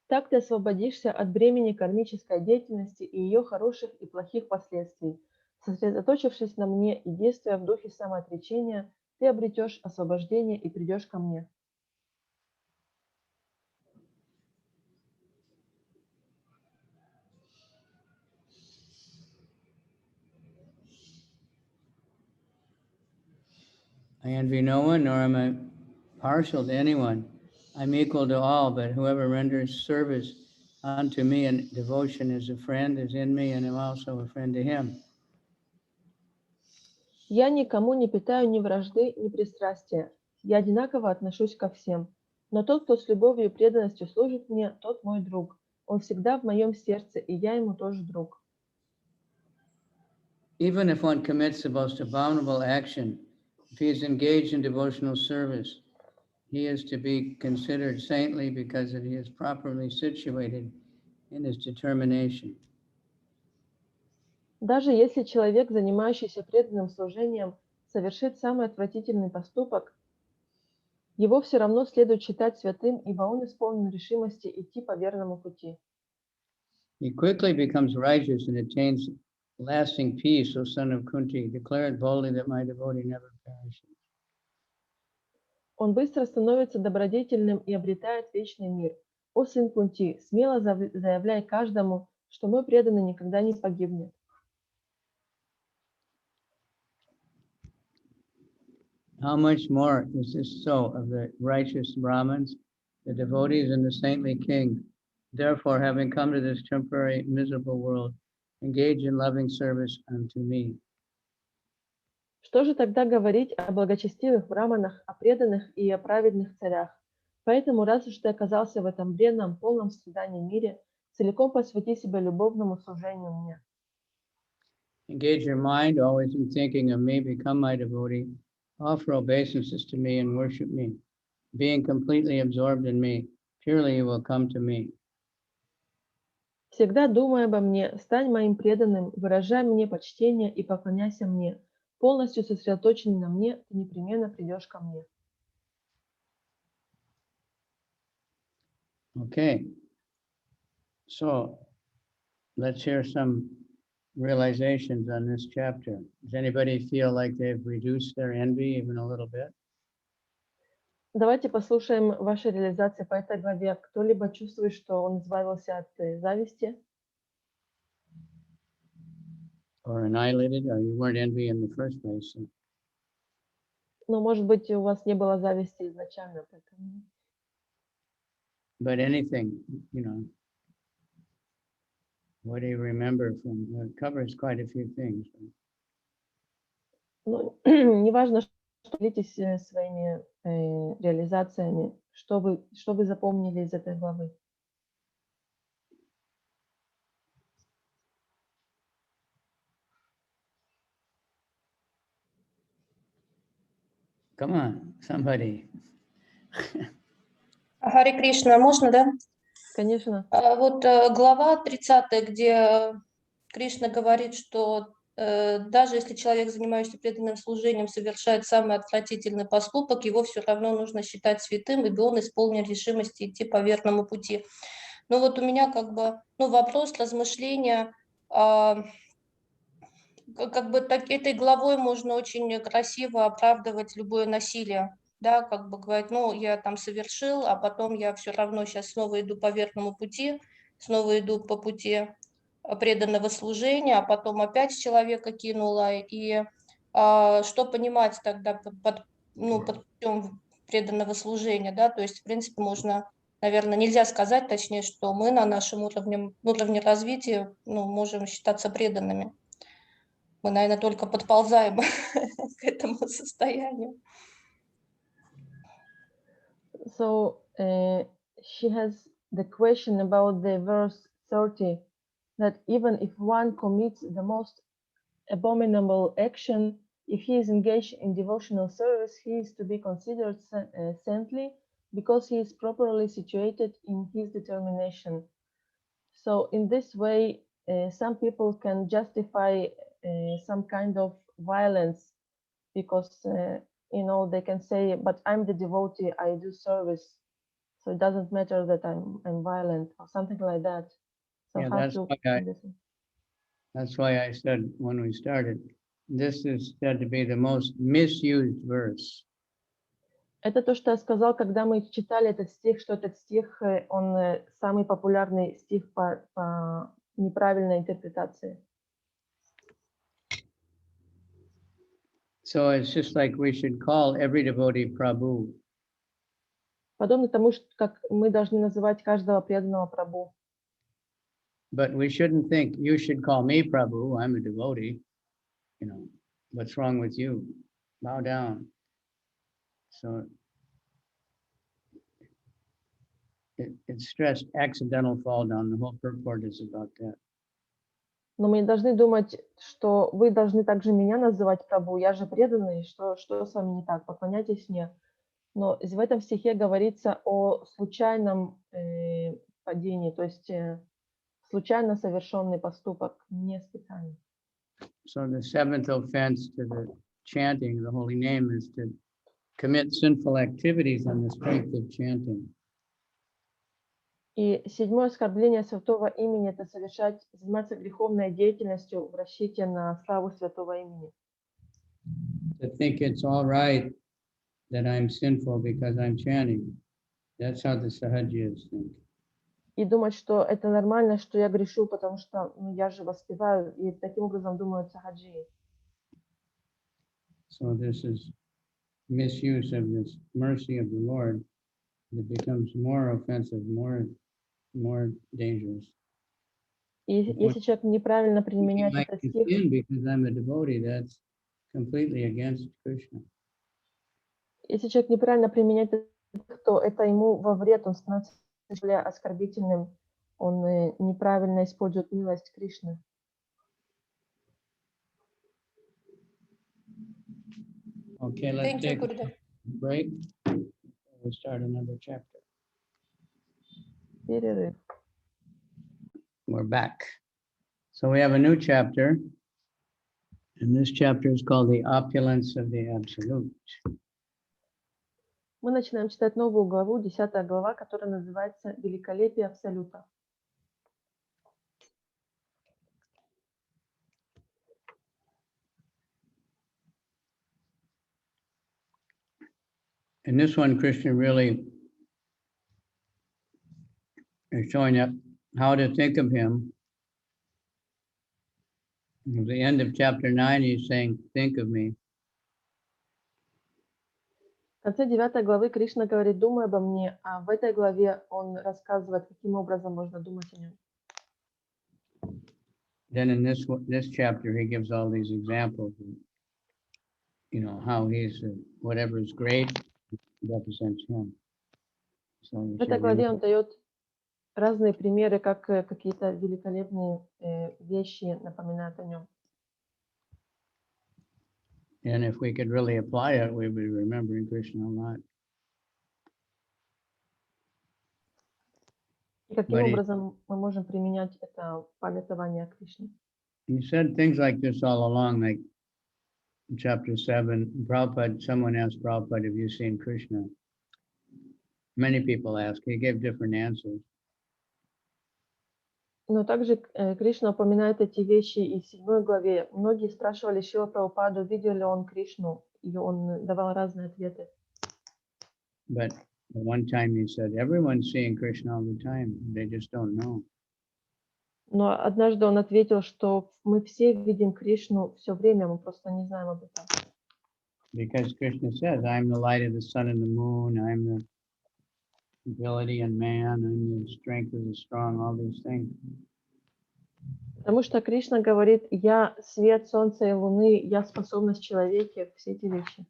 [SPEAKER 2] Так ты освободишься от бремени кармической деятельности и ее хороших и плохих последствий. Сосредоточившись на мне и действуя в духе самоотречения, ты обретешь освобождение и придешь ко мне.
[SPEAKER 1] I envy no one, nor am I partial to anyone. I'm equal to all, but whoever renders service unto me in devotion as a friend is in me, and I'm also a friend to him.
[SPEAKER 2] Я никому не питаю ни вражды, ни пристрастия. Я одинаково отношусь ко всем. Но тот, кто с любовью и преданностью служит мне, тот мой друг. Он всегда в моем сердце, и я ему тоже друг.
[SPEAKER 1] Even if one commits the most abominable action, if he is engaged in devotional service, he is to be considered saintly because he is properly situated in his determination.
[SPEAKER 2] Даже если человек, занимающийся преданным служением, совершит самый отвратительный поступок, его все равно следует считать святым, ибо он исполнен решимости идти по верному пути.
[SPEAKER 1] He quickly becomes righteous and attains lasting peace, O son of Kunti. Declare it boldly that my devotee never perishes.
[SPEAKER 2] Он быстро становится добродетельным и обретает вечный мир. О сын Кунти, смело заявляй каждому, что мой преданный никогда не погибнет.
[SPEAKER 1] how much more is this so of the righteous Brahmins, the devotees, and the saintly king? Therefore, having come to this temporary miserable world, engage in loving service unto me.
[SPEAKER 2] Что же тогда говорить о благочестивых браманах, о преданных и о праведных царях? Поэтому, раз уж ты оказался в этом бренном, полном страдании мире, целиком посвяти себя любовному служению мне.
[SPEAKER 1] Engage your mind always in thinking of me, become my devotee, offer obeisances to me and worship me. Being completely absorbed in me, purely you will come to me.
[SPEAKER 2] Всегда думай обо мне, стань моим преданным, выражай мне почтение и поклоняйся мне. Полностью сосредоточенный на мне, ты непременно придешь ко мне.
[SPEAKER 1] Okay, so let's hear some realizations on this chapter. Does anybody feel like they've reduced their envy even a little bit?
[SPEAKER 2] Давайте послушаем ваши реализации по этой главе. Кто-либо чувствует, что он избавился от зависти?
[SPEAKER 1] Or annihilated, or you weren't envy in the first place? So,
[SPEAKER 2] Ну, может быть, у вас не было зависти изначально, поэтому...
[SPEAKER 1] but anything, you know, what do you remember from, it covers quite a few things. Right?
[SPEAKER 2] Ну, неважно, что делитесь своими реализациями, что вы запомнили из этой главы.
[SPEAKER 1] Come on, somebody.
[SPEAKER 5] Харе Кришна, можно, да?
[SPEAKER 2] Конечно.
[SPEAKER 5] Вот глава 30, где Кришна говорит, что даже если человек, занимающийся преданным служением, совершает самый отвратительный поступок, его все равно нужно считать святым, ибо он исполнен решимости идти по верному пути. Ну вот у меня как бы вопрос, размышления, как бы этой главой можно очень красиво оправдывать любое насилие. Да, как бы говорить, ну, я там совершил, а потом я все равно сейчас снова иду по верному пути, снова иду по пути преданного служения, а потом опять человека кинула. И что понимать тогда под путем преданного служения, да, то есть, в принципе, можно, наверное, нельзя сказать, точнее, что мы на нашем уровне развития, можем считаться преданными. Мы, наверное, только подползаем к этому состоянию.
[SPEAKER 2] So she has the question about the verse 30, that even if one commits the most abominable action, if he is engaged in devotional service, he is to be considered saintly because he is properly situated in his determination. So in this way, some people can justify some kind of violence because they can say, but I'm the devotee, I do service, so it doesn't matter that I'm violent or something like that. So
[SPEAKER 1] Yeah, that's why I said when we started, this is said to be the most misused verse.
[SPEAKER 2] Это то, что я сказал, когда мы читали этот стих, что этот стих, он самый популярный стих по неправильной интерпретации.
[SPEAKER 1] So it's just like we should call every devotee Prabhu.
[SPEAKER 2] Подобно тому, как мы должны называть каждого преданного Прабху.
[SPEAKER 1] But we shouldn't think you should call me Prabhu, I'm a devotee. What's wrong with you? Bow down. So it's stressed accidental fall down. The whole purport is about that.
[SPEAKER 2] Но мы не должны думать, что вы должны также меня называть Прабху. Я же преданный, что с вами не так? Поклоняйтесь мне. Но в этом стихе говорится о случайном падении, то есть случайно совершенный поступок, не специально.
[SPEAKER 1] So the seventh offense to the chanting the holy name is to commit sinful activities on the strength of chanting.
[SPEAKER 2] И седьмое оскорбление святого имени – это заниматься греховной деятельностью в расчете на славу святого имени.
[SPEAKER 1] To think it's all right that I'm sinful because I'm chanting. That's how the Sahajiyas think.
[SPEAKER 2] И думать, что это нормально, что я грешу, потому что я же воспеваю, и таким образом думают сахаджии.
[SPEAKER 1] So this is misuse of this mercy of the Lord, it becomes more offensive, more dangerous.
[SPEAKER 2] И если человек неправильно применяет
[SPEAKER 1] Like
[SPEAKER 2] этот
[SPEAKER 1] to
[SPEAKER 2] стих,
[SPEAKER 1] sin because I'm a devotee, that's completely against Krishna.
[SPEAKER 2] если человек неправильно применяет этот стих, то это ему во вред, он становится более оскорбительным, он неправильно использует милость Кришны.
[SPEAKER 1] Okay, let's
[SPEAKER 5] Thank you,
[SPEAKER 1] take a
[SPEAKER 5] Gurudev.
[SPEAKER 1] break. We'll start another chapter.
[SPEAKER 2] Перерыв.
[SPEAKER 1] We're back. So we have a new chapter, and this chapter is called the Opulence of the Absolute.
[SPEAKER 2] Мы начинаем читать новую главу, 10 глава, которая называется «Великолепие Абсолюта».
[SPEAKER 1] In this one, Krishna really is showing up how to think of him. At the end of chapter 9, he's saying, think of me.
[SPEAKER 2] В конце 9 главы Кришна говорит «думай обо мне», а в этой главе он рассказывает, каким образом можно думать о нем.
[SPEAKER 1] Then in this chapter, he gives all these examples of, you know, how he's, whatever is great represents him. So you
[SPEAKER 2] В этой
[SPEAKER 1] should
[SPEAKER 2] главе
[SPEAKER 1] remember.
[SPEAKER 2] он дает разные примеры, как какие-то великолепные вещи напоминают о нем.
[SPEAKER 1] And if we could really apply it, we would be remembering Krishna a lot.
[SPEAKER 2] И каким
[SPEAKER 1] But
[SPEAKER 2] образом мы можем применять это памятование о Кришне.
[SPEAKER 1] he said things like this all along, like in chapter 7, Prabhupada, someone asked Prabhupada, have you seen Krishna? Many people ask, he gave different answers.
[SPEAKER 2] Но также Кришна упоминает эти вещи и в 7 главе. Многие спрашивали Шрила Прабхупаду, видел ли он Кришну, и он давал разные ответы.
[SPEAKER 1] But one time he said, everyone's seeing Krishna all the time, they just don't know.
[SPEAKER 2] Но однажды он ответил, что мы все видим Кришну все время, мы просто не знаем об этом.
[SPEAKER 1] Because Krishna says, I'm the light of the sun and the moon, I'm the ability in man, I'm the strength of the strong, all these things.
[SPEAKER 2] Потому что Кришна говорит, я свет солнца и луны, я способность человека, все эти вещи.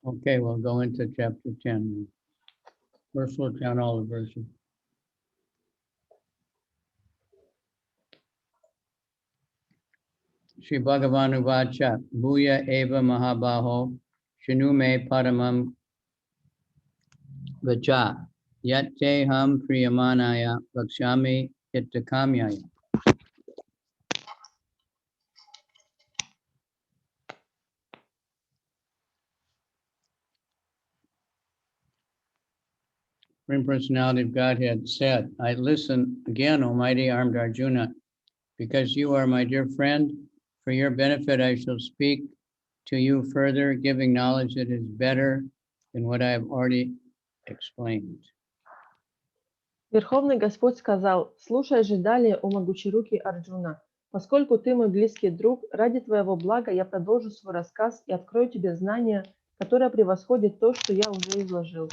[SPEAKER 1] Okay, we'll go into chapter 10. First, we'll count all the verses. Shri Bhagavan-uvacha, Bhuya eva mahabaho, shinu me paramam vacha, yat te ham priyamanaya, vakshami hittakamyaya. Supreme Personality of Godhead said, I listen again, Almighty Armed Arjuna, because you are my dear friend. For your benefit, I shall speak to you further, giving knowledge that is better than what I have already explained.
[SPEAKER 2] Верховный Господь сказал, слушай же далее, о могучерукий Арджуна. Поскольку ты мой близкий друг, ради твоего блага я продолжу свой рассказ и открою тебе знание, которое превосходит то, что я уже изложил.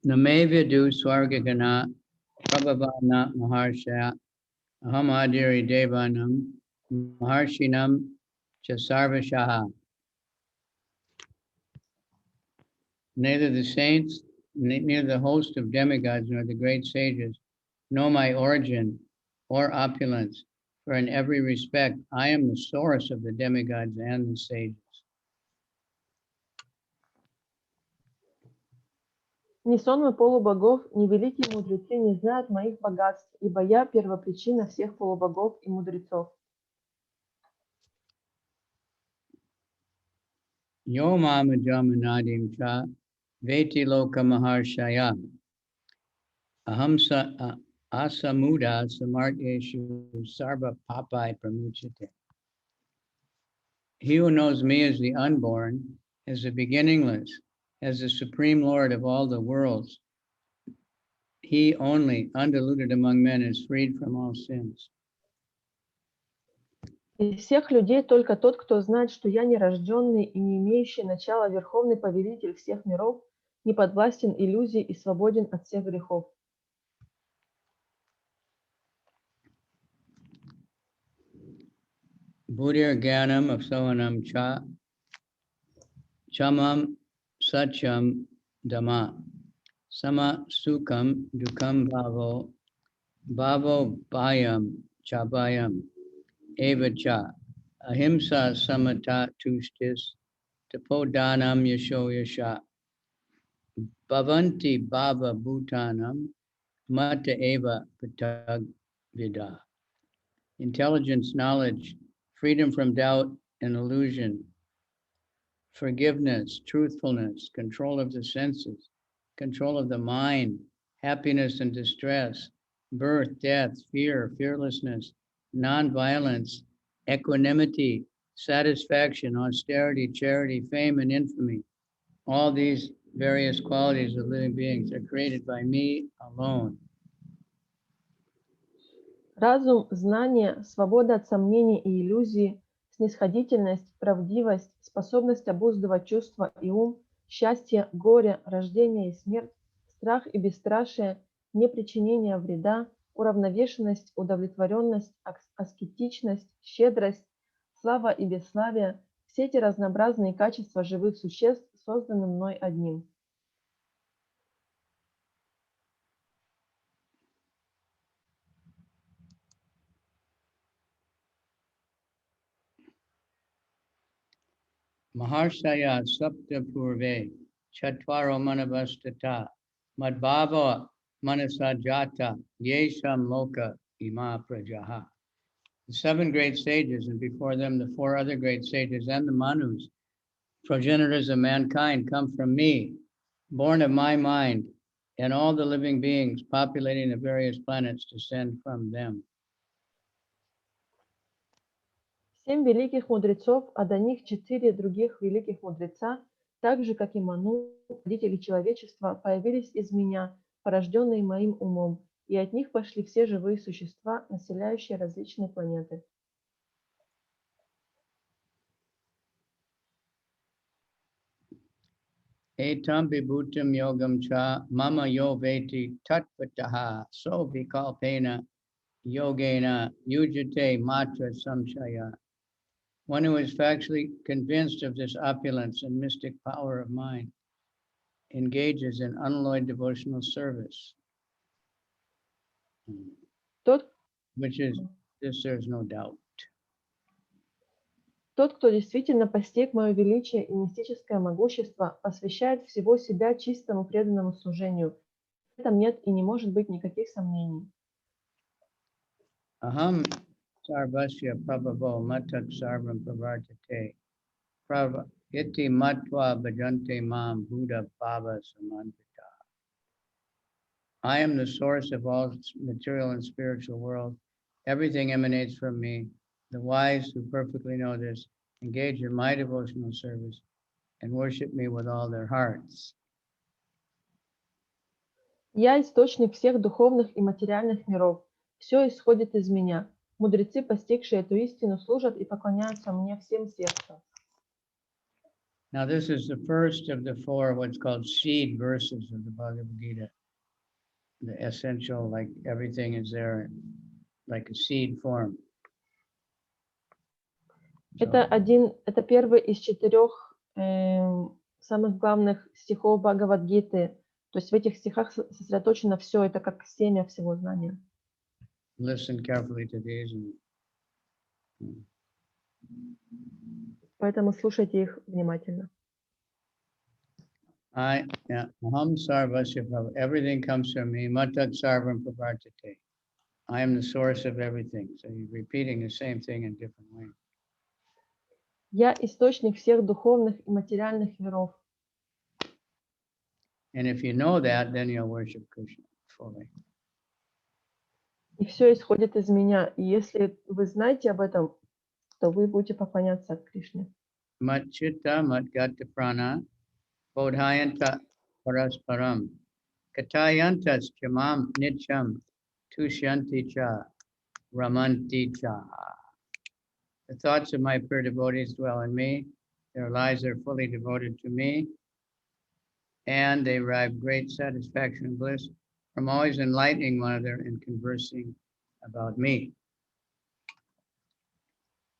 [SPEAKER 1] Name vidu swargagana prabhavana maharshaya ahamadiri devanam maharshinam cha sarvashaha. Neither the saints, neither the host of demigods, nor the great sages know my origin or opulence, for in every respect I am the source of the demigods and the sages.
[SPEAKER 2] Ни сонмы полубогов, ни великие мудрецы не знают моих богатств, ибо я первопричина всех полубогов и мудрецов.
[SPEAKER 1] Yo mamajamanadim cha veti loka maharshaya ahamsa asamuda samartyeshu sarva papai pramuchate. He who knows me as the unborn, as the beginningless, as the supreme Lord of all the worlds, he only, undiluted among men, is freed from all sins.
[SPEAKER 2] Из всех людей только тот, кто знает, что я нерожденный и не имеющий начала верховный повелитель всех миров, не подвластен иллюзии и свободен от всех грехов.
[SPEAKER 1] Buddhir Gyanam Apsavanam Cha Chamam Sacham Dhamma Sama Sukham Dukam Bhavo Bhavo Bhayam Chabhayam Eva Cha Ahimsa Samata Tushtis Tapodanam Yasho Yasha Bhavanti Bhava Bhutanam Mata Eva Patag Vida. Intelligence, knowledge, freedom from doubt and illusion, forgiveness, truthfulness, control of the senses, control of the mind, happiness and distress, birth, death, fear, fearlessness, non-violence, equanimity, satisfaction, austerity, charity, fame, and infamy. All these various qualities of living beings are created by me alone.
[SPEAKER 2] Разум, знание, свобода от сомнений и иллюзий, снисходительность, правдивость, способность обуздывать чувства и ум, счастье, горе, рождение и смерть, страх и бесстрашие, непричинение вреда, уравновешенность, удовлетворенность, аскетичность, щедрость, слава и бесславие – все эти разнообразные качества живых существ созданы мной одним.
[SPEAKER 1] Maharshaya Sapta Purve Chatvaro Manavastata Madbhava Manasajata Yesham Loka Ima Prajaha. The 7 great sages, and before them the 4 other great sages and the Manus, progenitors of mankind, come from me, born of my mind, and all the living beings populating the various planets descend from them.
[SPEAKER 2] 7 великих мудрецов, а до них 4 других великих мудреца, так же, как и Ману, родители человечества, появились из меня, порожденные моим умом, и от них пошли все живые существа, населяющие различные планеты.
[SPEAKER 1] Etam vibhutam yogam cha mama yo veti tatvataha so vikalpena yogena yujate matra samshaya. One who is factually convinced of this opulence and mystic power of mind engages in unalloyed devotional service,
[SPEAKER 2] Тот,
[SPEAKER 1] which is, this there's no doubt.
[SPEAKER 2] Тот, кто действительно постиг мое величие и мистическое могущество, посвящает всего себя чистому преданному служению. В этом нет и не может быть никаких сомнений.
[SPEAKER 1] Aham sarvasya prabhavo matak sarvam pravartate prava iti matva bhajante mam buddha bhava samantita. I am the source of all material and spiritual world. Everything emanates from me. The wise who perfectly know this engage in my devotional service and worship me with all their hearts.
[SPEAKER 2] Я источник всех духовных и материальных миров. Все исходит из меня. Мудрецы, постигшие эту истину, служат и поклоняются мне всем сердцем.
[SPEAKER 1] Now this is the first of the 4 what's called seed verses of the Bhagavad-Gita. The essential, like everything is there, like a seed form.
[SPEAKER 2] Это первый из 4 самых главных стихов Бхагавад-гиты. То есть в этих стихах сосредоточено все, это как семя всего знания.
[SPEAKER 1] Listen carefully to these.
[SPEAKER 2] Поэтому слушайте их внимательно.
[SPEAKER 1] Aham sarvasya prabhu. Everything comes from me. Matak sarvam pravartate. I am the source of everything. So you're repeating the same thing in different ways.
[SPEAKER 2] Я источник всех духовных и материальных миров.
[SPEAKER 1] And if you know that, then you'll worship Krishna fully.
[SPEAKER 2] И все исходит из меня. И если вы знаете об этом, то вы будете поклоняться Кришне.
[SPEAKER 1] Mat chitta mat gata prana bodhayanta parasparam Katayantas chamam nityam tushyanti cha ramanti cha. The thoughts of my pure devotees dwell in me. Their lives are fully devoted to me, and they derive great satisfaction and bliss from always enlightening one another and conversing about me.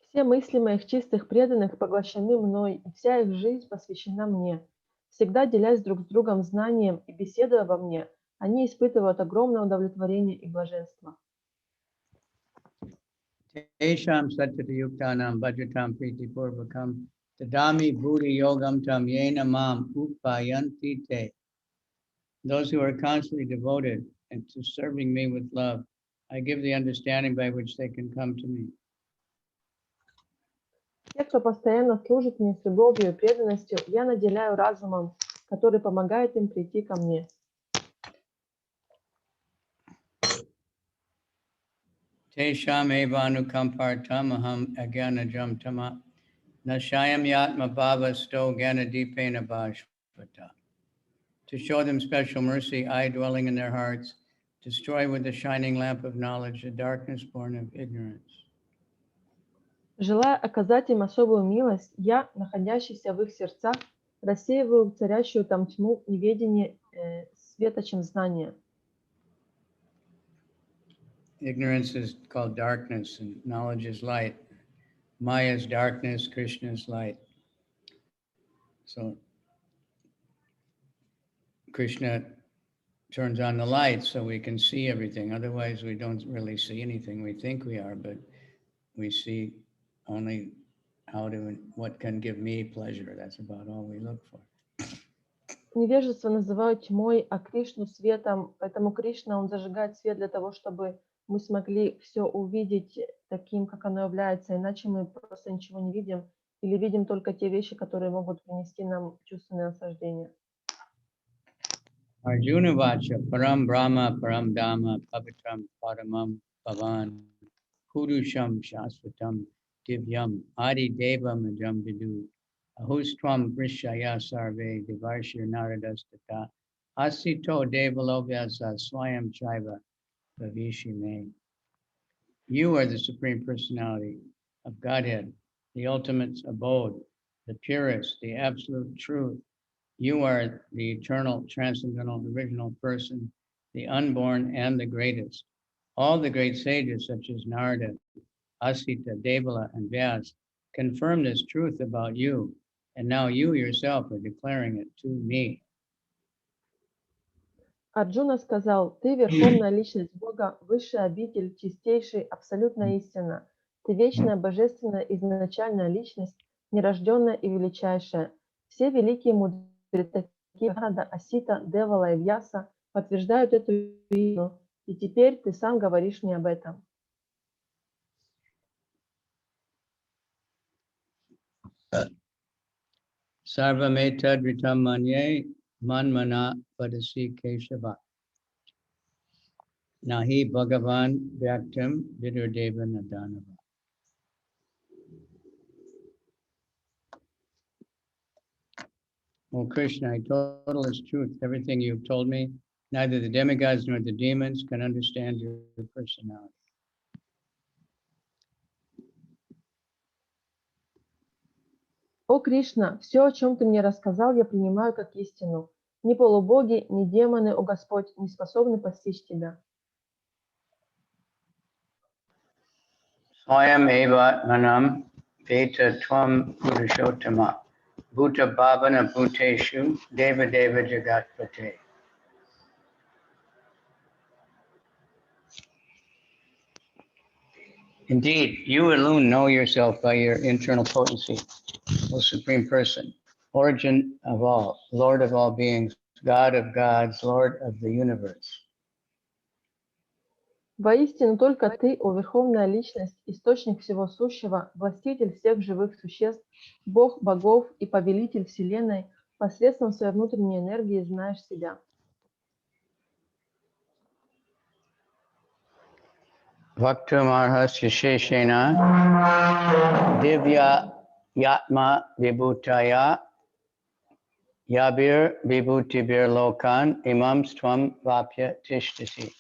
[SPEAKER 2] Все мысли моих чистых преданных поглощены мной, и вся их жизнь посвящена мне. Всегда делясь друг с другом знанием и беседуя обо мне, они испытывают огромное удовлетворение и блаженство.
[SPEAKER 1] Tesham satyata yuktanam bhajatam priti purvakam tadami buddhi yogam tam yena mam upayanti te. Those who are constantly devoted and to serving me with love, I give the understanding by which they can come to me.
[SPEAKER 2] Те, кто постоянно служит мне с любовью и преданностью, я наделяю разумом, который помогает им прийти ко мне.
[SPEAKER 1] Tesham evanukampartam aham agyanajam tama nashayam yatma bhavasto gyanadipena bhashvata. To show them special mercy, I, dwelling in their hearts, destroy with the shining lamp of knowledge the darkness born of ignorance.
[SPEAKER 2] Желая оказать им особую милость, я, находящийся в их сердцах, рассеиваю царящую там тьму неведения светочем знания.
[SPEAKER 1] Ignorance is called darkness and knowledge is light. Maya is darkness, Krishna is light. So Krishna turns on the light so we can see everything. Otherwise, we don't really see anything. We think we are, but we see only what can give me pleasure. That's about all we look for.
[SPEAKER 2] Невежество называют тьмой, а Кришну светом. Поэтому Кришна, он зажигает свет для того, чтобы мы смогли все увидеть таким, как оно является. Иначе мы просто ничего не видим или видим только те вещи, которые могут принести нам чувственное наслаждение.
[SPEAKER 1] Arjuna Vacha, Param Brahma, Param Dhamma, Pavitram, Paramam, Pavan, Purusham, Shasvatam, Divyam, Adi Devam, Ajam Vidu, Ahustram, Vrishaya Sarve, Divarshir Naradastata, Asito Devalovyaza, Swayam Chaiva, Bhavishime. You are the Supreme Personality of Godhead, the ultimate abode, the purest, the absolute truth. You are the eternal, transcendental, original person, the unborn and the greatest. All the great sages such as Narada, Asita, Devala, and Vyas confirm this truth about you, and now you yourself are declaring it to me.
[SPEAKER 2] Арджуна сказал: «Ты верховная личность Бога, высший обитель, чистейший, абсолютная истина. Ты вечная, божественная, изначальная личность, нерожденная и величайшая. Все великие мудрецы, такие как Нарада, Асита, Девала и Вьяса, подтверждают эту истину, и теперь ты сам говоришь мне об этом».
[SPEAKER 1] Sarvametadritam manye manmana padasi keshava. Nahi Bhagavan Vyaktam Vidurdeva Nadanava. O Krishna, I total is truth. Everything you've told me, neither the demigods nor the demons can understand your personality.
[SPEAKER 2] «О Кришна, все, о чем ты мне рассказал, я принимаю как истину. Ни полубоги, ни демоны, о Господь, не способны постичь тебя».
[SPEAKER 1] Swayam eva manam veta tvam purushottama bhuta bhavana bhuteshu deva deva jagatpate. Indeed, you alone know yourself by your internal potency, O Supreme Person, origin of all, Lord of all beings, God of gods, Lord of the universe.
[SPEAKER 2] Воистину только ты, о Верховная Личность, источник всего сущего, властитель всех живых существ, Бог богов и повелитель Вселенной, посредством своей внутренней энергии знаешь себя.
[SPEAKER 1] Vaktam arhasya sheshena divya yatma vibhutaya Yabir vibhutibir lokan imam stvam vapya tishtasi.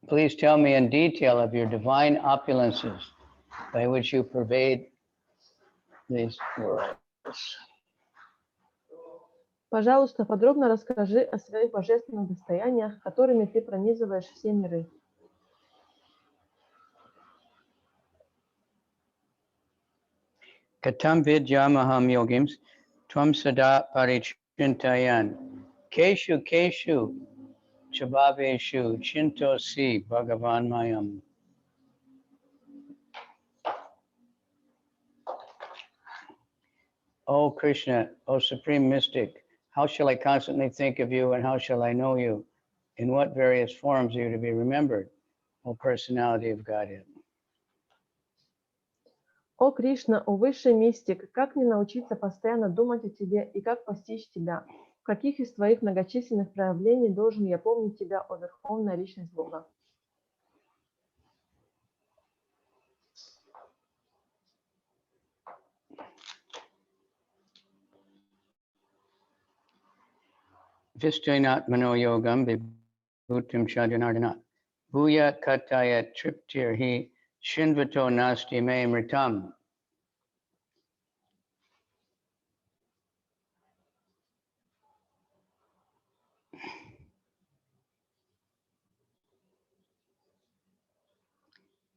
[SPEAKER 1] Please tell me in detail of your divine opulences by which you pervade these worlds.
[SPEAKER 2] Пожалуйста, подробно расскажи о своих божественных достояниях, которыми ты пронизываешь все миры.
[SPEAKER 1] Katam vidyamaham yogims tvam sada parichintayan keshu keshu chabhaveshu chintosi bhagavanmayam. O Krishna, O Supreme Mystic, how shall I constantly think of you and how shall I know you? In what various forms are you to be remembered, O Personality of Godhead?
[SPEAKER 2] О Кришна, о высший мистик, как мне научиться постоянно думать о тебе и как постичь тебя? В каких из твоих многочисленных проявлений должен я помнить тебя, о Верховная Личность Бога?
[SPEAKER 1] Vishtainat mano yogam vibhutim chajanardana bhuya kataya triptir hi shinvato nasti me mritam.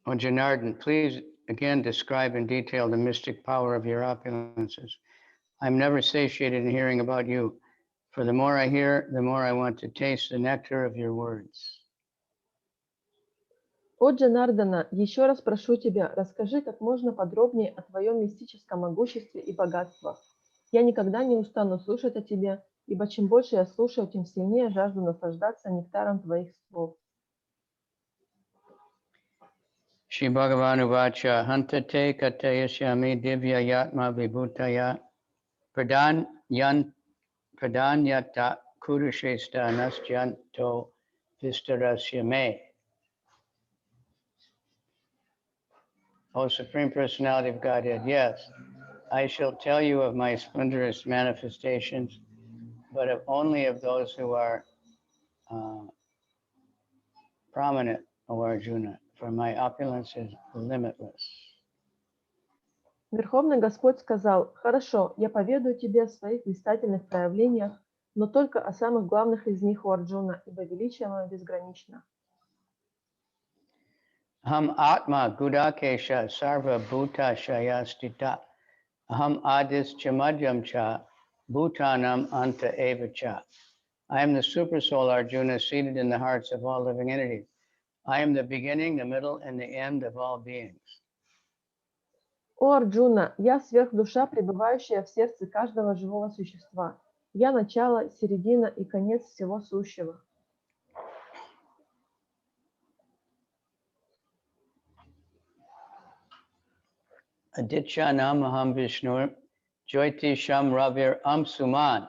[SPEAKER 1] O Janardhan, please again describe in detail the mystic power of your opulences. I'm never satiated in hearing about you. For the more I hear, the more I want to taste the nectar of your words.
[SPEAKER 2] О Джанардана, еще раз прошу тебя, расскажи как можно подробнее о твоем мистическом могуществе и богатствах. Я никогда не устану слушать о тебе, ибо чем больше я слушаю, тем сильнее жажду наслаждаться нектаром твоих слов.
[SPEAKER 1] Shri Bhagavan-uvacha hantate katayashyami divya yatma vibhutaya pradanyata kurushesta nasjanto vistarasya. O Supreme Personality of Godhead, yes, I shall tell you of my splendorous manifestations, but only of those who are prominent, O Arjuna, for my opulence is limitless.
[SPEAKER 2] Верховный Господь сказал: «Хорошо, я поведаю тебе о своих блистательных проявлениях, но только о самых главных из них, у Арджуна, ибо величие мое безгранично».
[SPEAKER 1] Aham atma gudakesha sarva bhuta shayastita aham adis chamadhyam cha bhutanam anta eva cha. I am the supersoul Arjuna seated in the hearts of all living entities. I am the beginning, the middle, and the end of all beings.
[SPEAKER 2] О Арджуна, я сверхдуша, пребывающая в сердце каждого живого существа. Я начало, середина и конец всего сущего.
[SPEAKER 1] Adityanam aham Vishnur Jyotisham Ravir Amsuman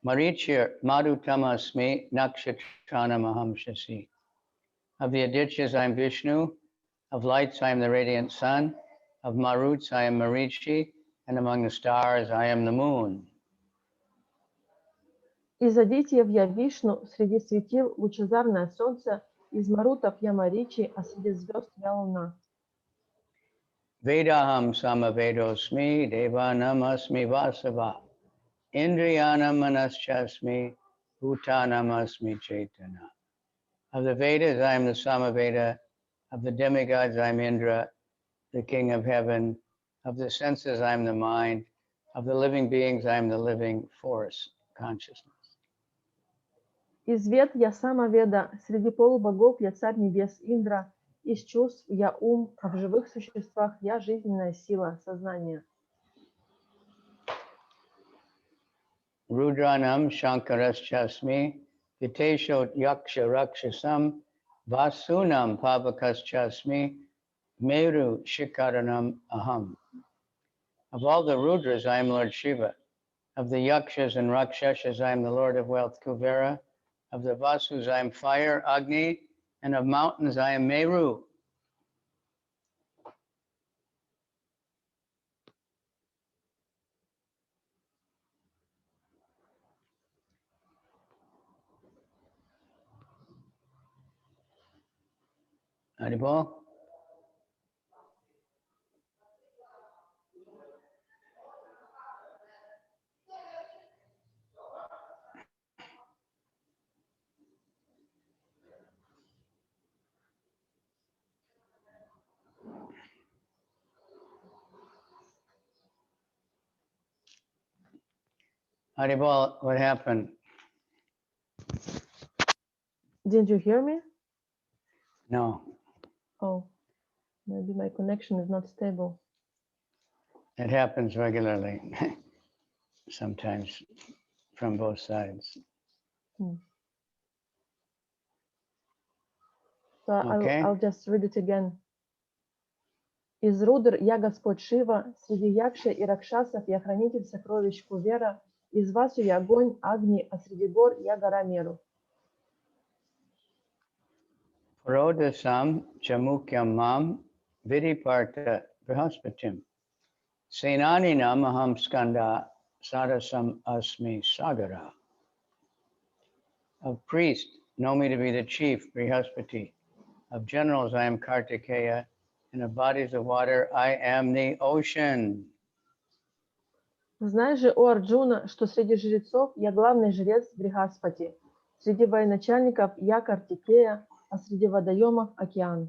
[SPEAKER 1] Marichir Madhutamasmi Nakshatranam aham Shasi. Of the Adityas I am Vishnu, of lights I am the radiant sun, of Maruts I am Marichi, and among the stars I am the moon.
[SPEAKER 2] Из Адитьев я Вишну, среди светил лучезарное солнце, из Марутов я Маричи, а среди звезд я луна.
[SPEAKER 1] Vedaham samavedosmi devanam asmi vasava indriyanam manaschasmi bhutanam asmi chaitana. Of the Vedas I am the Samaveda, of the demigods I am Indra, the king of heaven, of the senses I am the mind, of the living beings I am the living force, consciousness.
[SPEAKER 2] Из Вед я Самаведа, среди полубогов я царь небес Индра, из чувств я ум, а в живых существах я жизненная сила, сознание.
[SPEAKER 1] Rudranam Shankaraschasmi Vitesho Yaksha Rakshasam Vasunam Pavakaschasmi Meru Shikaranam Aham. Of all the Rudras I am Lord Shiva. Of the Yakshas and Rakshasas I am the Lord of Wealth Kuvera. Of the Vasus I am fire, Agni, and of mountains I am Meru. Haribol? Haribol, what happened?
[SPEAKER 2] Did you hear me?
[SPEAKER 1] No,
[SPEAKER 2] Oh, maybe my connection is not stable.
[SPEAKER 1] it happens regularly, sometimes from both sides.
[SPEAKER 2] So
[SPEAKER 1] Okay.
[SPEAKER 2] I'll just read it again. Из Рудр я Господь Шива, среди Якши и Ракшасов я хранитель сокровищ Кувера, из Васу я огонь, Агни, а среди гор я гора Меру.
[SPEAKER 1] Purodasam chamukyam mam vidiparta brahaspatim. Senaninam aham skanda sadasam asmi sagara. Of priests, know me to be the chief, Brihaspati. Of generals, I am Kartikeya. And of bodies of water, I am the ocean.
[SPEAKER 2] Знай же, о Арджуна, что среди жрецов я главный жрец Брихаспати, среди военачальников я Картикея, а среди водоемов океан.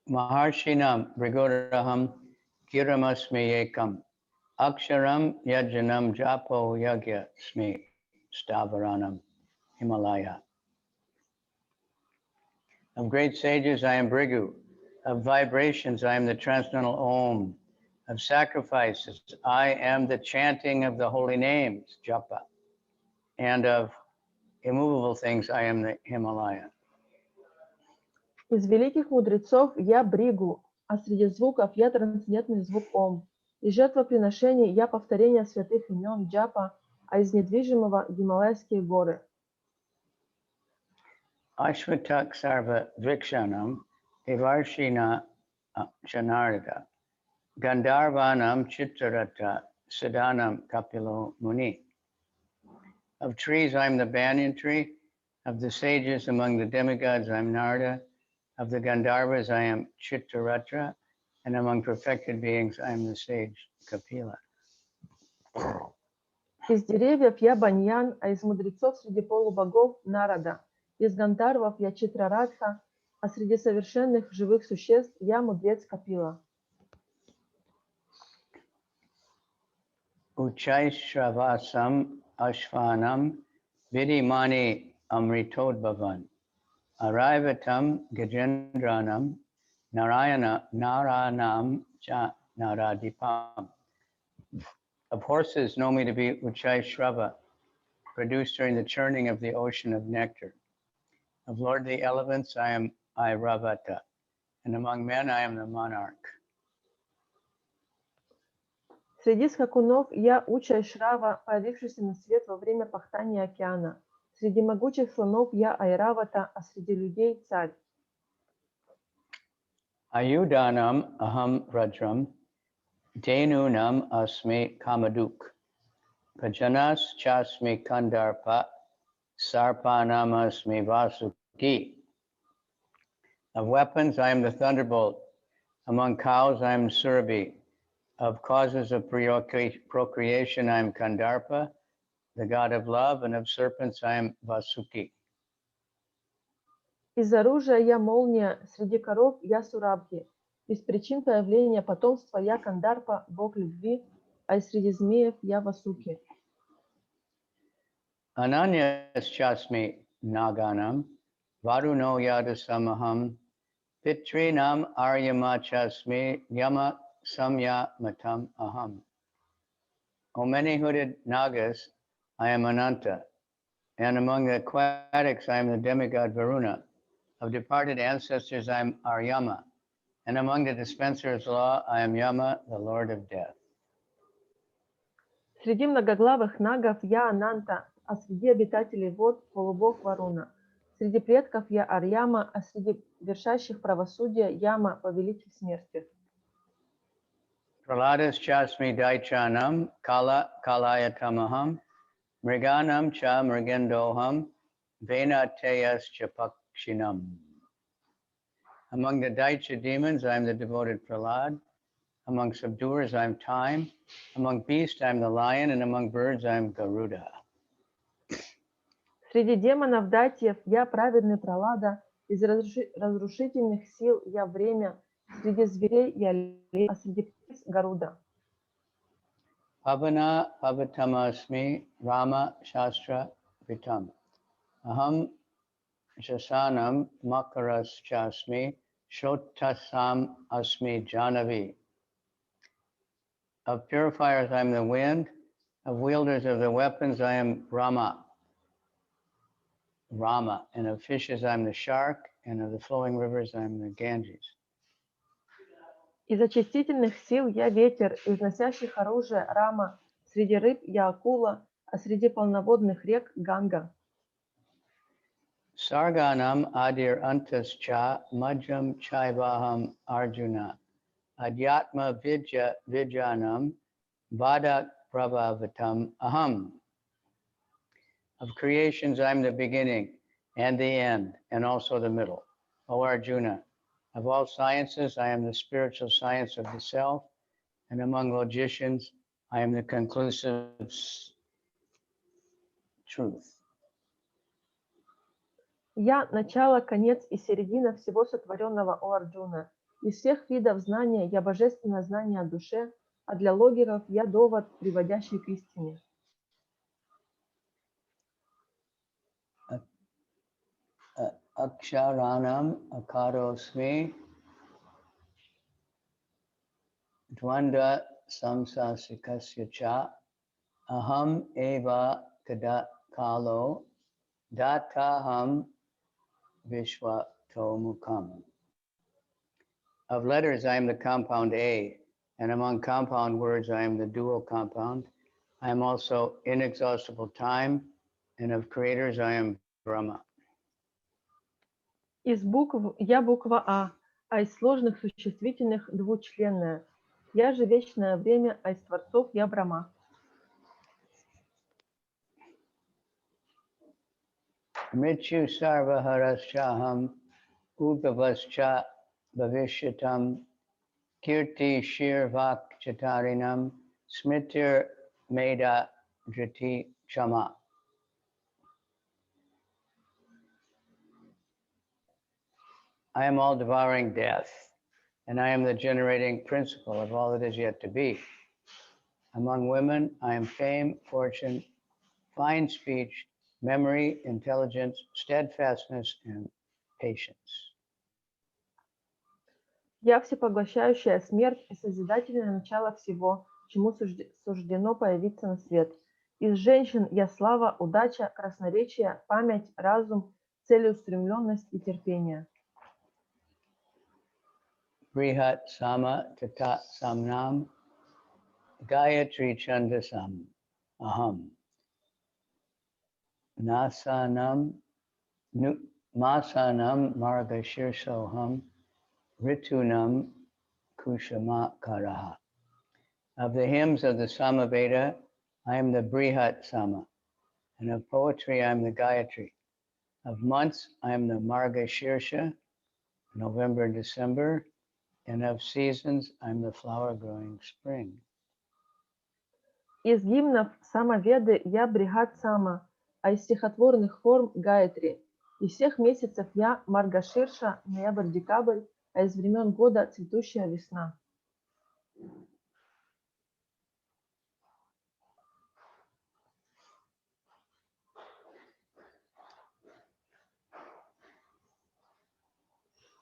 [SPEAKER 1] Maharshinam Brigodaham Kiramasmi Ekam. Aksharam Yajanam Japo Yagya Smi Stavaranam Himalaya. Of great sages, I am Brigu. Of vibrations, I am the transcendental Om. Of sacrifices, I am the chanting of the holy names, Japa. And of immovable things, I am the Himalaya.
[SPEAKER 2] Из великих мудрецов я Бригу, а среди звуков я трансцендентный звук Ом. Из жертвоприношений я повторение святых имен Джапа, а из недвижимого Гималайские горы.
[SPEAKER 1] Ashvatak Sarva Vrikshanam Evarshina Janarada Gandharvanam Chittarata Siddhanam Kapilo Muni. Of trees, I am the banyan tree. Of the sages among the demigods, I am Narada. Of the Gandharvas, I am Chittaratra. And among perfected beings, I am the sage Kapila.
[SPEAKER 2] Из деревьев я Баньян, а из мудрецов среди полубогов Нарада. Из Гандharвов я Читрарадха, а среди совершенных живых существ я мудрец Капила.
[SPEAKER 1] Uchaishravasam Ashvanam Vidimani Amritodbhavan Araivatam Gajendranam Naranam Cha Naradipam. Of horses, know me to be Uchaishrava, produced during the churning of the ocean of nectar. Of lordly elephants, I am Airavata, and among men, I am the monarch.
[SPEAKER 2] Среди скакунов я Уча Шрава, появившийся на свет во время пахтания океана. Среди могучих слонов я Айравата, а среди людей царь.
[SPEAKER 1] Ayudanam aham rajram, Denunam asmi kamaduk, Pajanas chasmi kandarpa, Sarpanam asmi vasuki. Of weapons, I am the thunderbolt. Among cows, I am Surabhi. Of causes of procreation, I am Kandarpa, the god of love, and of serpents, I am Vasuki.
[SPEAKER 2] Из оружия я молния, среди коров я Сурабхи. Из причин появления потомства я Кандарпа, бог любви, а из среди змеев я Васуки.
[SPEAKER 1] Ananyas chasmi naganam, Varuno yadasamaham, Pitrinam aryama chasmi, Yama samya matam aham. O many-hooded Nagas, I am Ananta, and among the aquatics I am the demigod Varuna. Of departed ancestors I am Aryama, and among the dispensers of law I am Yama, the lord of death.
[SPEAKER 2] Среди многоглавых нагов я Ананта, а среди обитателей вод полубог Варуна. Среди предков я Арьяма, а среди вершащих правосудия Яма, повелитель смерти.
[SPEAKER 1] Praladas chasmi daichanam, kala kalayatamaham, mriganam cha mrigandoham, venateyas Dakshinam. Among the Daitya demons, I am the devoted Prahlad. Among subduers, I am time. Among beasts, I am the lion. And among birds, I am Garuda.
[SPEAKER 2] Среди демонов датьев я праведный Пралада, из разрушительных сил я время, среди зверей я лев, а среди птиц Гаруда.
[SPEAKER 1] Pavana Pavatamasmi Rama Shastra Vitam. Aham Jasanam Makaras Chasmi Shotasam Asmi Janavi. Of purifiers, I am the wind. Of wielders of the weapons, I am Rama. And of fishes, I am the shark. And of the flowing rivers, I am the Ganges.
[SPEAKER 2] Из очистительных сил я ветер, из носящих оружие Рама, среди рыб я акула, а среди полноводных рек Ганга.
[SPEAKER 1] Sarganam Adir Antascha Majam Chaivaham Arjuna. Adhyatma Vidya Vidyanam Vadak Prabhavatam Aham. Of creations, I am the beginning and the end, and also the middle. O Arjuna, of all sciences, I am the spiritual science of the self, and among logicians, I am the conclusive truth.
[SPEAKER 2] Я начало, конец и середина всего сотворенного, о Арджуна. Из всех видов знания я божественное знание о душе, а для логиков я довод, приводящий к истине.
[SPEAKER 1] Aksharanam akarosmi dvanda samsasikasya cha aham eva kada kalo dataham vishwatomukam. Of letters, I am the compound A, and among compound words, I am the dual compound. I am also inexhaustible time, and of creators, I am Brahma.
[SPEAKER 2] Из букв я буква а из сложных существительных двучленная. Я же вечное время, а из творцов я Брахма.
[SPEAKER 1] Mrityu sarvaharashaham ubhavascha bhavishyatam kirti shirvak chatarinam smritir meda driti chama. I am all devouring death, and I am the generating principle of all that is yet to be. Among women, I am fame, fortune, fine speech, memory, intelligence, steadfastness, and patience.
[SPEAKER 2] Я всепоглощающая смерть и созидательное начало всего, чему суждено появиться на свет. Из женщин я слава, удача, красноречие, память, разум, целеустремленность и терпение.
[SPEAKER 1] Brihat Sama Tata Samnam Gayatri Chandasam Aham Nasanam Masanam Margashirsoham Ritunam Kushama Karaha. Of the hymns of the Samaveda, I am the Brihat Sama, and of poetry I am the Gayatri. Of months I am the Margashirsha, November and December, and of seasons, I'm the flower-growing spring.
[SPEAKER 2] Из гимнов Самаведы я Брихат Сама, а из стихотворных форм Гаятри. Из всех месяцев я Маргаширша, ноябрь-декабрь, а из времен года цветущая весна.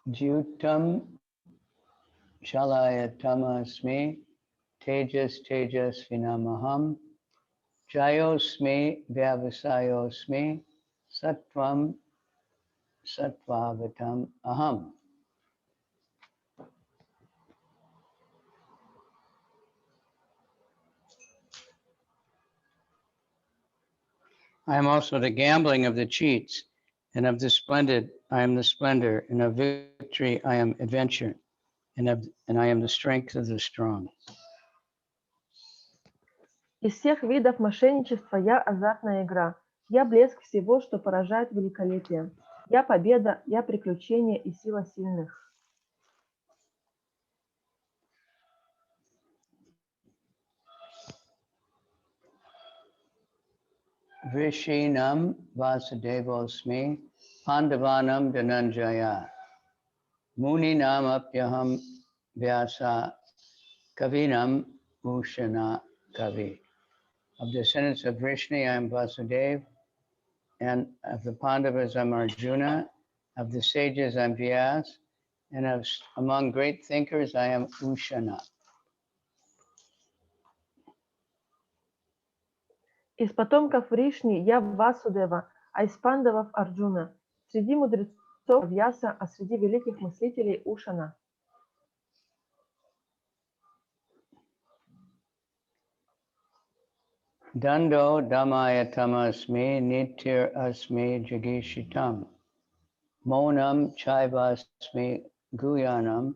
[SPEAKER 1] Jutam Shalayatamasmi Tejas Tejas Vinamaham Jayosmi Vyavasayosmi Sattvam Sattvavatam Aham. I am also the gambling of the cheats, and of the splendid I am the splendor, and of victory I am adventure, and I am the strength of the strong.
[SPEAKER 2] Из всех видов мошенничества я азартная игра. Я блеск всего, что поражает великолепием. Я победа, я приключение и сила сильных.
[SPEAKER 1] Vishinam Vasudevosmi Pandavanam Dhananjaya Muninam Apyaham Vyasa Kavinam Bhushana Kavi. Of descendants of Vrishni, I am Vasudev, and of the Pandavas, I am Arjuna, of the sages, I am Vyas, and among great thinkers, I am Ushana.
[SPEAKER 2] Из потомков Вришни я Васудева, а из пандавов Арджуна. Среди мудрецов Вьяса, а среди великих мыслителей Ушана.
[SPEAKER 1] Dando Damayatama Asmi Nitir Asmi Jagishitam Monam Chaivasmi Guyanam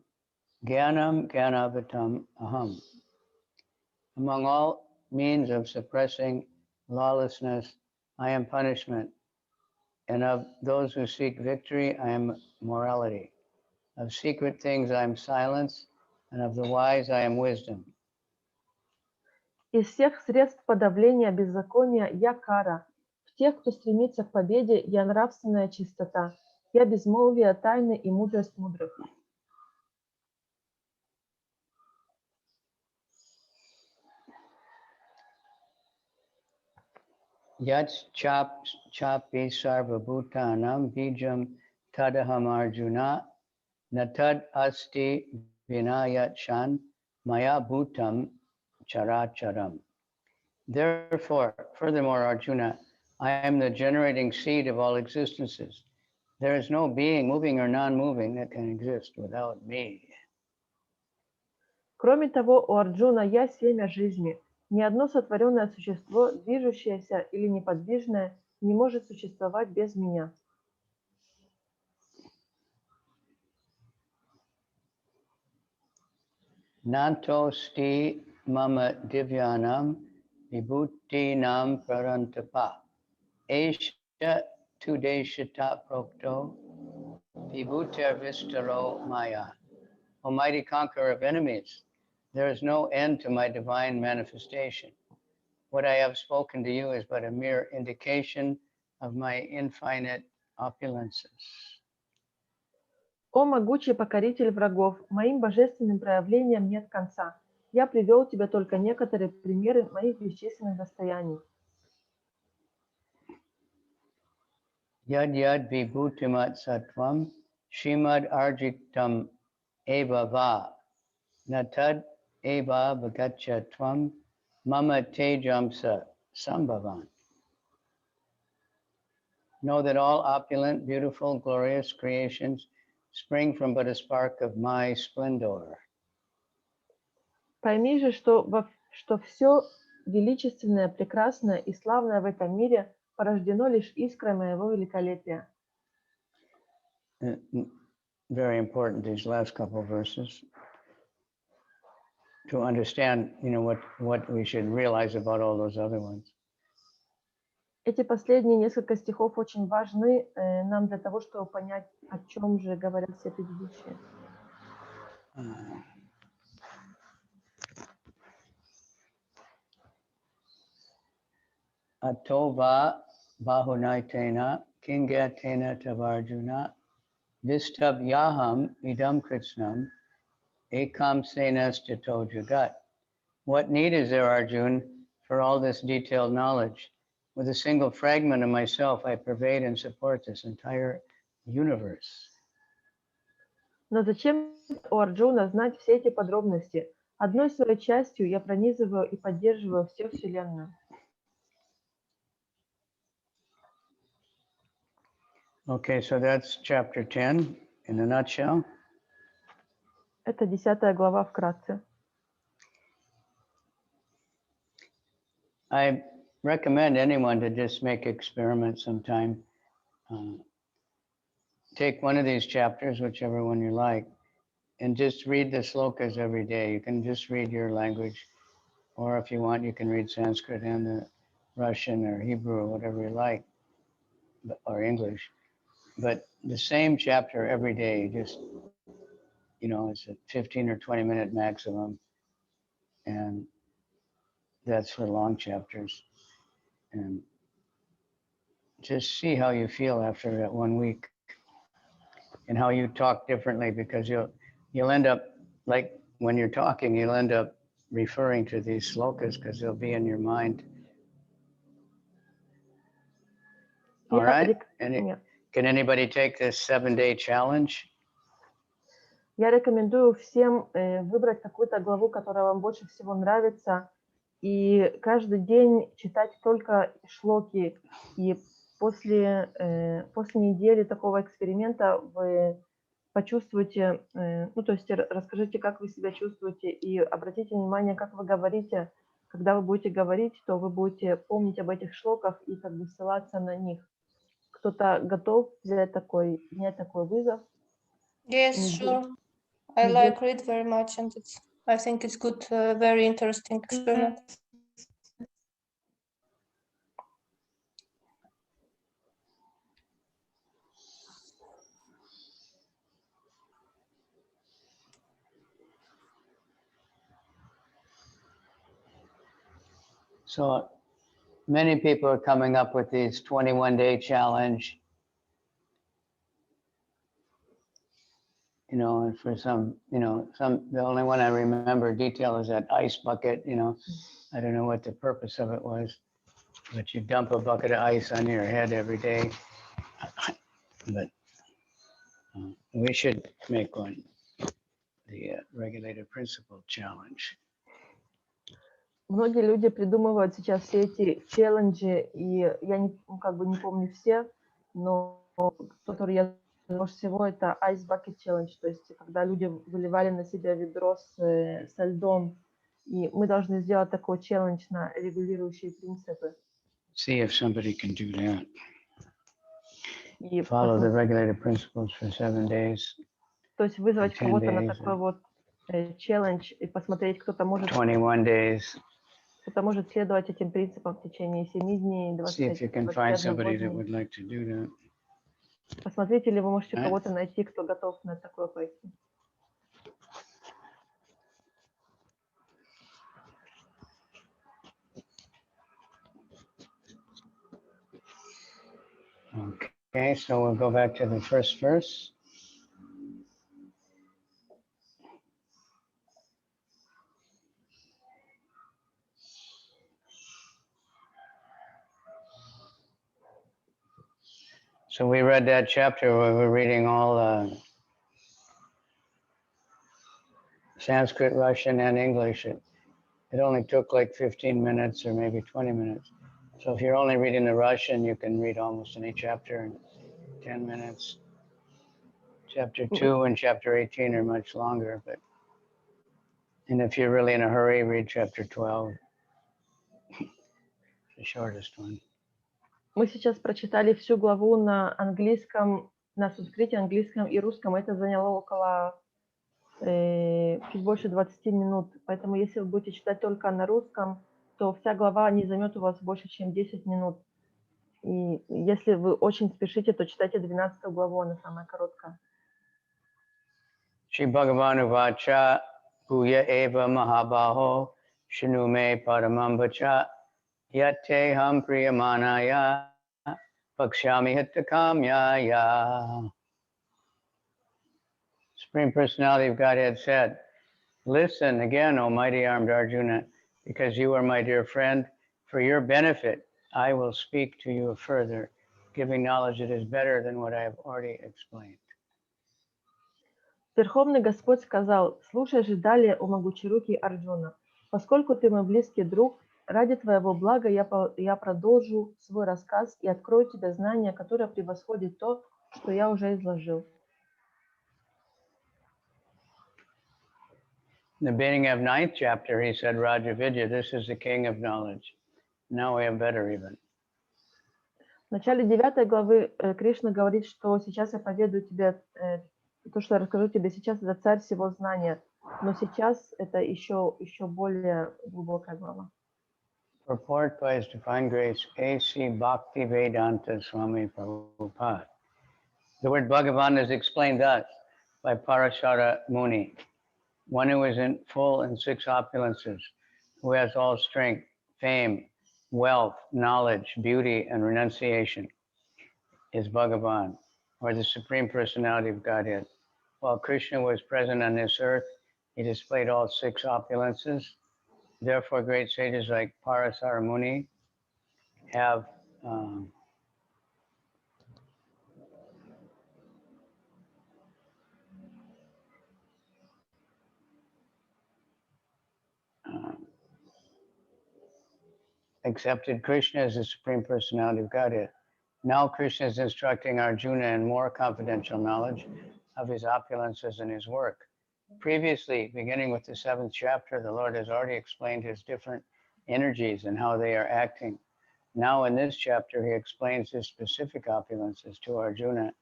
[SPEAKER 1] Gyanam Gyanavatam Aham. Among all means of suppressing lawlessness, I am punishment, and of those who seek victory, I am morality. Of secret things, I am silence, and of the wise, I am wisdom.
[SPEAKER 2] Из всех средств подавления беззакония я кара. В тех, кто стремится к победе, я нравственная чистота. Я безмолвие тайны и мудрость мудрых.
[SPEAKER 1] Yat chapi sarva bhutanam bijam tadaham arjuna natad asti vinayat shan maya bhutam characharam. Therefore, furthermore, Arjuna, I am the generating seed of all existences. There is no being, moving or non-moving, that can exist without me.
[SPEAKER 2] Кроме того, у Арджуна я семя жизни. Ни одно сотворенное существо, движущееся или неподвижное, не может существовать без меня.
[SPEAKER 1] Nantosti mama divyanam vibhutinam prarantapa. Esha tudeshata prokto vibhutir vistaro maya. Almighty conqueror of enemies, there is no end to my divine manifestation. What I have spoken to you is but a mere indication of my infinite opulences.
[SPEAKER 2] О могучий покоритель врагов, моим божественным проявлениям нет конца. Я привел тебе только некоторые примеры моих бесчисленных достояний.
[SPEAKER 1] Yad yad vibhutimat sattvam shrimad arjitam eva va natad eva bhagachatvam mama tejamsa sambhavan. Know that all opulent, beautiful, glorious creations spring from but a spark of my splendor.
[SPEAKER 2] Пойми же, что все величественное, прекрасное и славное в этом мире порождено лишь искрой моего великолепия.
[SPEAKER 1] Very important, these last couple of verses, to understand, what we should realize about all those other ones.
[SPEAKER 2] Эти последние несколько стихов очень важны нам для того, чтобы понять, о чем же говорят все предыдущие.
[SPEAKER 1] Atova bahunaitena kingatena tavarjuna vistab yaham idam kritsnam ekam senastato jagat. What need is there, Arjun, for all this detailed knowledge? With a single fragment of myself, I pervade and support this entire universe.
[SPEAKER 2] Но зачем у Арджуна знать все эти подробности? Одной своей частью я пронизываю и поддерживаю всю Вселенную.
[SPEAKER 1] Okay, so that's chapter 10 in a nutshell.
[SPEAKER 2] Это 10 глава вкратце.
[SPEAKER 1] I recommend anyone to just make experiments sometime. Take one of these chapters, whichever one you like, and just read the slokas every day. You can just read your language, or if you want, you can read Sanskrit and the Russian or Hebrew or whatever you like, or English. but the same chapter every day, just, you know, it's a 15 or 20-minute maximum. And that's for long chapters. And just see how you feel after that 1 week and how you talk differently, because you'll end up, like when you're talking, you'll end up referring to these slokas because they'll be in your mind. All right? Can anybody take this 7-day challenge?
[SPEAKER 2] Я рекомендую всем выбрать какую-то главу, которая вам больше всего нравится, и каждый день читать только шлоки. И после недели такого эксперимента вы почувствуете, ну то есть расскажите, как вы себя чувствуете, и обратите внимание, как вы говорите. Когда вы будете говорить, то вы будете помнить об этих шлоках и как бы ссылаться на них. Кто-то готов принять такой вызов?
[SPEAKER 5] Yes, sure. I like it very much, and I think it's good, very interesting experiment.
[SPEAKER 1] So many people are coming up with these 21-day challenge. You know, and for some, the only one I remember detail is that ice bucket, I don't know what the purpose of it was, but you dump a bucket of ice on your head every day. But we should make one, the regulated principle challenge.
[SPEAKER 2] Многие люди придумывают сейчас все эти челленджи, и я не помню все, но который я больше всего, это Ice Bucket Challenge, то есть когда люди выливали на себя ведро со льдом, и мы должны сделать такой челлендж на регулирующие принципы.
[SPEAKER 1] See if somebody can do that. Follow the regulated principles for 7 days.
[SPEAKER 2] То есть вызвать кого-то на такой вот челлендж и посмотреть, кто-то может
[SPEAKER 1] 21 days.
[SPEAKER 2] Кто-то может следовать этим принципам в течение 7 дней, 21 дней. Посмотрите, ли вы можете кого-то найти, кто готов на такое пойти.
[SPEAKER 1] Okay, so we'll go back to the first verse. So we read that chapter where we're reading all Sanskrit, Russian, and English. It only took like 15 minutes or maybe 20 minutes. So if you're only reading the Russian, you can read almost any chapter in 10 minutes. Chapter 2 and chapter 18 are much longer, and if you're really in a hurry, read chapter 12, the shortest one.
[SPEAKER 2] Мы сейчас прочитали всю главу на английском, на санскрите, английском и русском. Это заняло около чуть больше 20 минут. Поэтому если вы будете читать только на русском, то вся глава не займет у вас больше, чем 10 минут. И если вы очень спешите, то читайте 12 главу, она самая короткая.
[SPEAKER 1] Shri Bhagavanu Vacha Bhuya Eva Mahabaho Shinume Paramam Vacha Yate Ham Priyamanaya Pakshami Hitakamyaya. Supreme Personality of Godhead said, "Listen again, O mighty armed Arjuna, because you are my dear friend. For your benefit, I will speak to you further, giving knowledge that is better than what I have already explained."
[SPEAKER 2] Верховный Господь сказал: «Слушай же далее, о могучерукий Арджуна, поскольку ты мой близкий друг, ради твоего блага я продолжу свой рассказ и открою тебе знание, которое превосходит то, что я уже изложил».
[SPEAKER 1] In the beginning of 9th chapter, he said, Raja Vidya, this is the king of knowledge. Now we have better even.
[SPEAKER 2] В начале 9 главы Кришна говорит, что сейчас я поведаю тебе, то, что я расскажу тебе сейчас, это царь всего знания. Но сейчас это еще более глубокая глава.
[SPEAKER 1] Purport by His Divine Grace A.C. Bhaktivedanta Swami Prabhupada. The word Bhagavan is explained thus by Parashara Muni, one who is in full in 6 opulences, who has all strength, fame, wealth, knowledge, beauty, and renunciation, is Bhagavan, or the Supreme Personality of Godhead. While Krishna was present on this earth, he displayed all 6 opulences. Therefore, great sages like Parasara Muni have accepted Krishna as the Supreme Personality of Godhead. Now Krishna is instructing Arjuna in more confidential knowledge of his opulences and his work. Previously, beginning with the 7th chapter, the Lord has already explained his different energies and how they are acting. Now in this chapter, he explains his specific opulences to Arjuna.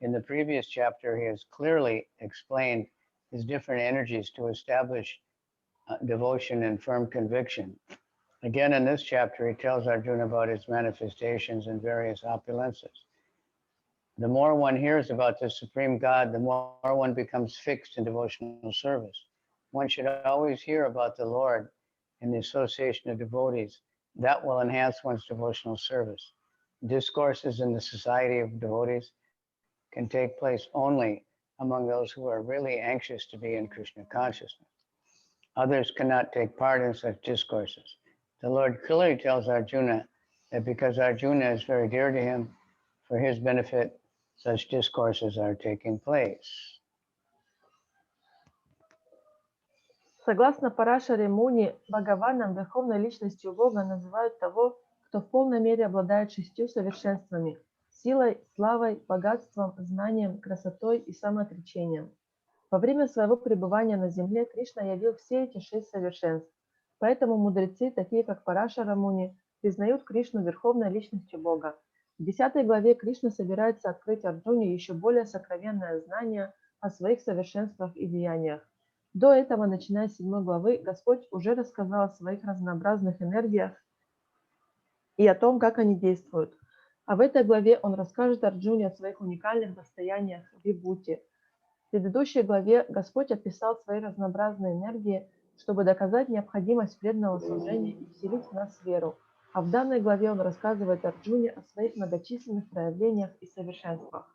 [SPEAKER 1] In the previous chapter, he has clearly explained his different energies to establish devotion and firm conviction. Again, in this chapter, he tells Arjuna about his manifestations and various opulences. The more one hears about the Supreme God, the more one becomes fixed in devotional service. One should always hear about the Lord in the association of devotees. That will enhance one's devotional service. Discourses in the society of devotees can take place only among those who are really anxious to be in Krishna consciousness. Others cannot take part in such discourses. The Lord clearly tells Arjuna that because Arjuna is very dear to him, for his benefit, such discourses are taking place.
[SPEAKER 2] Согласно Парашаре Муни, Бхагаваном, верховной личностью Бога, называют того, кто в полной мере обладает 6 совершенствами – силой, славой, богатством, знанием, красотой и самоотречением. Во время своего пребывания на земле Кришна явил все эти 6 совершенств. Поэтому мудрецы, такие как Парашара Муни, признают Кришну верховной личностью Бога. В 10 главе Кришна собирается открыть Арджуне еще более сокровенное знание о своих совершенствах и деяниях. До этого, начиная с 7 главы, Господь уже рассказал о своих разнообразных энергиях и о том, как они действуют. А в этой главе он расскажет Арджуне о своих уникальных достояниях в вибхути. В предыдущей главе Господь описал свои разнообразные энергии, чтобы доказать необходимость преданного служения и вселить в нас веру. А в данной главе он рассказывает Арджуне о своих многочисленных проявлениях и совершенствах.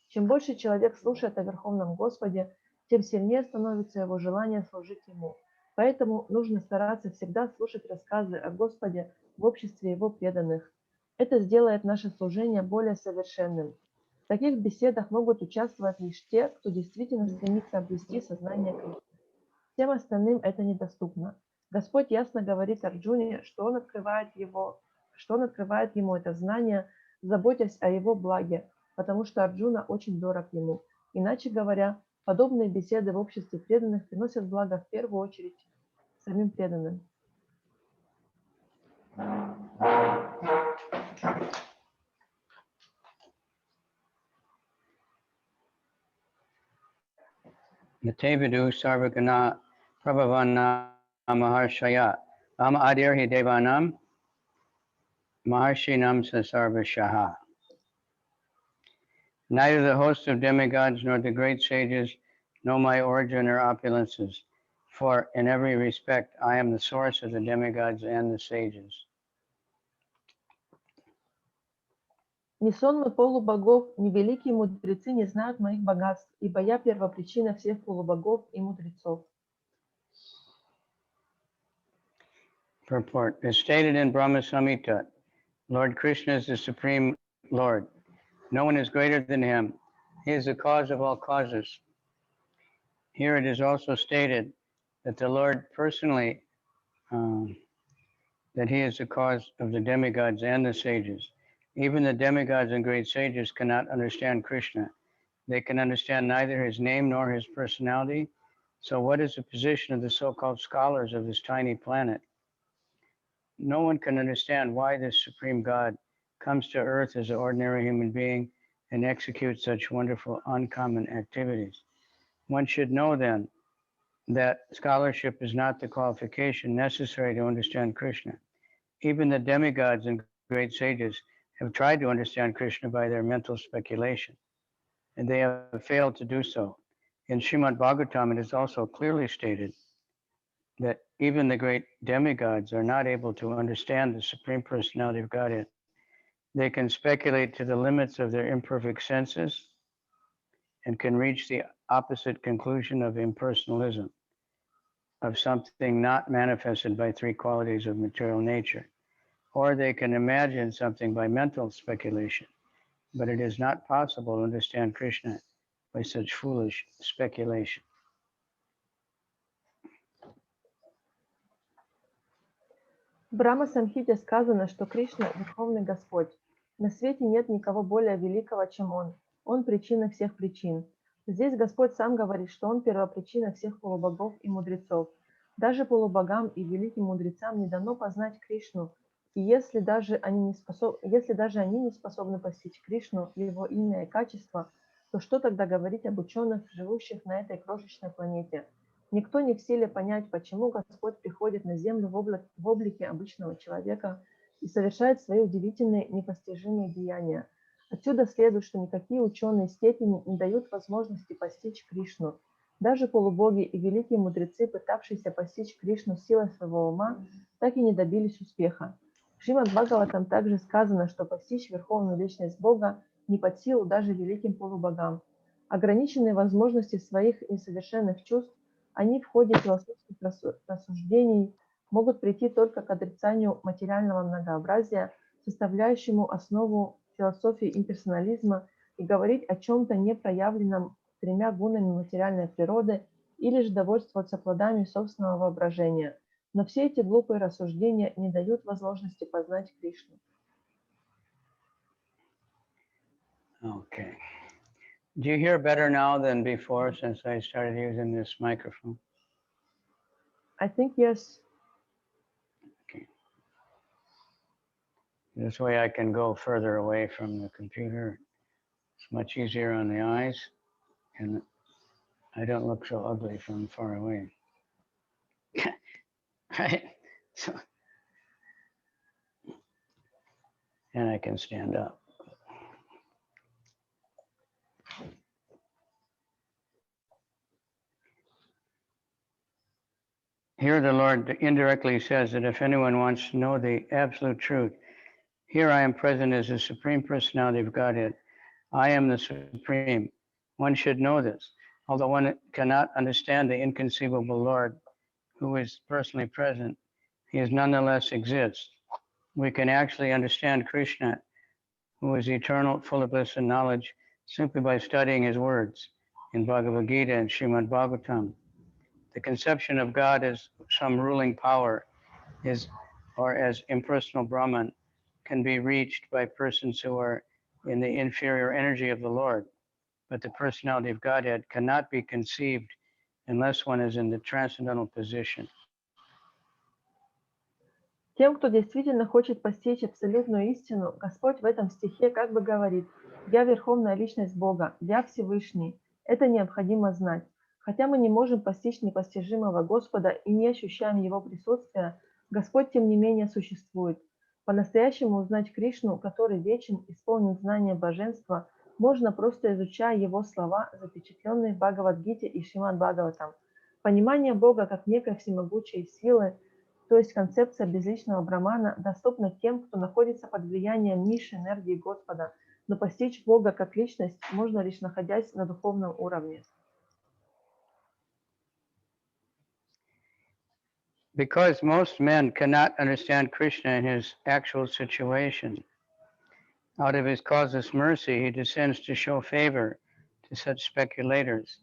[SPEAKER 2] Чем больше человек слушает о Верховном Господе, тем сильнее становится его желание служить Ему. Поэтому нужно стараться всегда слушать рассказы о Господе в обществе Его преданных. Это сделает наше служение более совершенным. В таких беседах могут участвовать лишь те, кто действительно стремится обрести сознание Кришны. Всем остальным это недоступно. Господь ясно говорит Арджуне, что он открывает ему это знание, заботясь о его благе, потому что Арджуна очень дорог ему. Иначе говоря, подобные беседы в обществе преданных приносят благо в первую очередь самим преданным.
[SPEAKER 1] Yatevidu sarvagana prabhavana maharshaya adirhi devanam maharshinam sasarvashaha. Neither the host of demigods nor the great sages know my origin or opulences, for in every respect I am the source of the demigods and the sages.
[SPEAKER 2] Ни сонмы полубогов, ни великие мудрецы не знают моих богатств, ибо я первопричина всех полубогов и мудрецов.
[SPEAKER 1] Purport. As stated in Brahma Samhita, Lord Krishna is the Supreme Lord. No one is greater than him. He is the cause of all causes. Here it is also stated that the Lord personally, that he is the cause of the demigods and the sages. Even the demigods and great sages cannot understand Krishna. They can understand neither his name nor his personality. So what is the position of the so-called scholars of this tiny planet? No one can understand why this Supreme God comes to earth as an ordinary human being and executes such wonderful, uncommon activities. One should know then that scholarship is not the qualification necessary to understand Krishna. Even the demigods and great sages have tried to understand Krishna by their mental speculation. and they have failed to do so. In Srimad Bhagavatam, it is also clearly stated that even the great demigods are not able to understand the Supreme Personality of Godhead. They can speculate to the limits of their imperfect senses and can reach the opposite conclusion of impersonalism, of something not manifested by three qualities of material nature. Or they can imagine something by mental speculation, but it is not possible to understand Krishna by such foolish speculation.
[SPEAKER 2] В Брахма-самхите сказано, что Кришна – Верховный Господь. На свете нет никого более великого, чем Он. Он – причина всех причин. Здесь Господь сам говорит, что Он – первопричина всех полубогов и мудрецов. Даже полубогам и великим мудрецам не дано познать Кришну, и если даже они не способны постичь Кришну, Его имя и качество, то что тогда говорить об ученых, живущих на этой крошечной планете? Никто не в силе понять, почему Господь приходит на землю в облике обычного человека и совершает свои удивительные, непостижимые деяния. Отсюда следует, что никакие ученые степени не дают возможности постичь Кришну. Даже полубоги и великие мудрецы, пытавшиеся постичь Кришну силой своего ума, так и не добились успеха. В Шримад Бхагаватам также сказано, что постичь Верховную Личность Бога не под силу даже великим полубогам. Ограниченные возможности своих несовершенных чувств, они в ходе философских рассуждений могут прийти только к отрицанию материального многообразия, составляющему основу философии имперсонализма, и говорить о чем-то непроявленном тремя гунами материальной природы или же довольствоваться плодами собственного воображения. Но все эти глупые рассуждения не дают возможности познать Кришну.
[SPEAKER 1] Okay. Do you hear better now than before since I started using this microphone?
[SPEAKER 2] I think yes.
[SPEAKER 1] Okay. This way I can go further away from the computer. It's much easier on the eyes, and I don't look so ugly from far away. Right? So, and I can stand up. Here the Lord indirectly says that if anyone wants to know the absolute truth, here I am present as the Supreme Personality of Godhead. I am the Supreme. One should know this. Although one cannot understand the inconceivable Lord who is personally present, he is nonetheless exists. We can actually understand Krishna, who is eternal, full of bliss and knowledge, simply by studying his words in Bhagavad-Gita and Srimad Bhagavatam. The conception of God as some ruling power or as impersonal Brahman can be reached by persons who are in the inferior energy of the Lord. But the personality of Godhead cannot be conceived unless one is in the transcendental position.
[SPEAKER 2] Тем, кто действительно хочет постичь абсолютную истину, Господь в этом стихе как бы говорит: «Я Верховная Личность Бога, я Всевышний». Это необходимо знать. Хотя мы не можем постичь непостижимого Господа и не ощущаем Его присутствия, Господь тем не менее существует. По-настоящему узнать Кришну, который вечен, исполнен знания божества, можно просто изучая Его слова, запечатленные в Бхагавад-гите и Шримад Бхагаватам. Понимание Бога как некой всемогучей силы, то есть концепция безличного Брахмана, доступна тем, кто находится под влиянием низшей энергии Господа, но постичь Бога как личность можно лишь находясь на духовном уровне.
[SPEAKER 1] Because most men cannot understand Krishna in his actual situation, out of his causeless mercy, he descends to show favor to such speculators.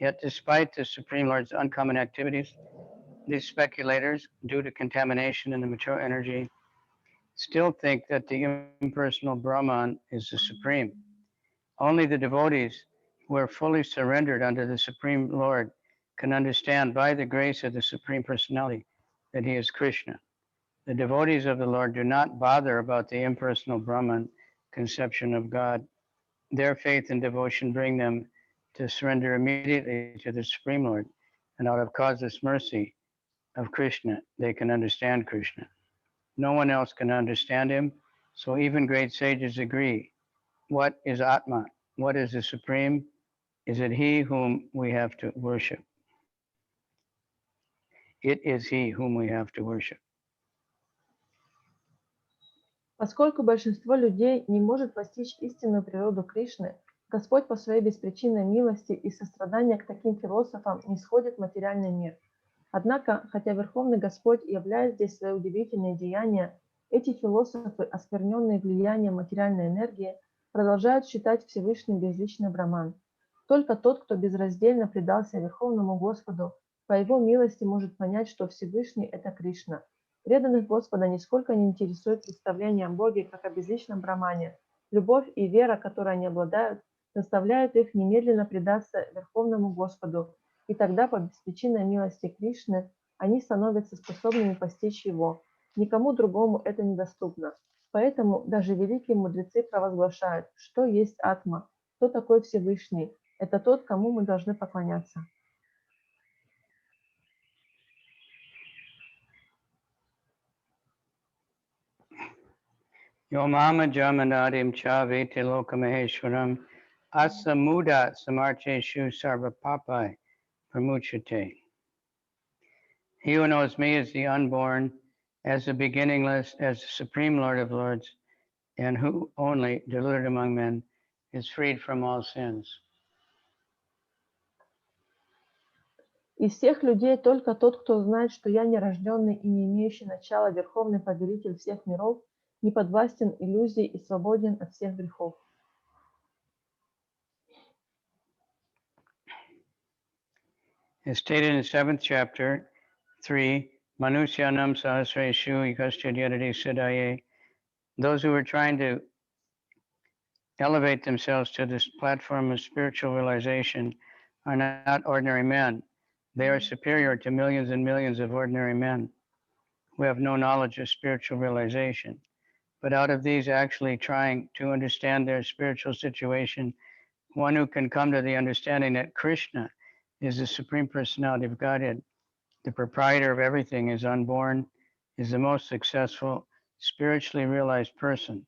[SPEAKER 1] Yet despite the Supreme Lord's uncommon activities, these speculators, due to contamination in the material energy, still think that the impersonal Brahman is the Supreme. Only the devotees who are fully surrendered under the Supreme Lord can understand by the grace of the Supreme Personality that he is Krishna. The devotees of the Lord do not bother about the impersonal Brahman conception of God. Their faith and devotion bring them to surrender immediately to the Supreme Lord, and out of causeless mercy of Krishna, they can understand Krishna. No one else can understand him, so even great sages agree. What is Atma? what is the supreme? Is it he whom we have to worship? It is he whom we have to worship.
[SPEAKER 2] Поскольку большинство людей не может постичь истинную природу Кришны, Господь по своей беспричинной милости и сострадания к таким философам не сходит в материальный мир. Однако, хотя Верховный Господь являет здесь свои удивительные деяния, эти философы, оскверненные влиянием материальной энергии, продолжают считать Всевышним безличный Браман. Только тот, кто безраздельно предался Верховному Господу, по его милости может понять, что Всевышний – это Кришна. Преданных Господа нисколько не интересует представление о Боге как о безличном Брамане. Любовь и вера, которой они обладают, заставляют их немедленно предаться Верховному Господу, и тогда по беспричинной милости Кришны они становятся способными постичь Его. Никому другому это недоступно. Поэтому даже великие мудрецы провозглашают, что есть Атма, кто такой Всевышний. Это тот, кому мы должны поклоняться.
[SPEAKER 1] Yomama jamanadim cha vete lokamaheshwaram asamuda samarcheshu sarva papai pramuchate. He who knows me as the unborn, as the beginningless, as the supreme Lord of Lords, and who only, deluded among men, is freed from all sins.
[SPEAKER 2] Из всех людей только тот, кто знает, что я нерожденный и не имеющий начала Верховный Повелитель всех миров, не подвластен иллюзии и свободен от всех грехов.
[SPEAKER 1] As stated in the 7th chapter, 3, Manusyanam Sahasreshu Yukastyadhyadati Siddhaye, those who are trying to elevate themselves to this platform of spiritual realization are not ordinary men. They are superior to millions and millions of ordinary men who have no knowledge of spiritual realization. But out of these actually trying to understand their spiritual situation, one who can come to the understanding that Krishna is the Supreme Personality of Godhead, the proprietor of everything, is unborn, is the most successful, spiritually realized person.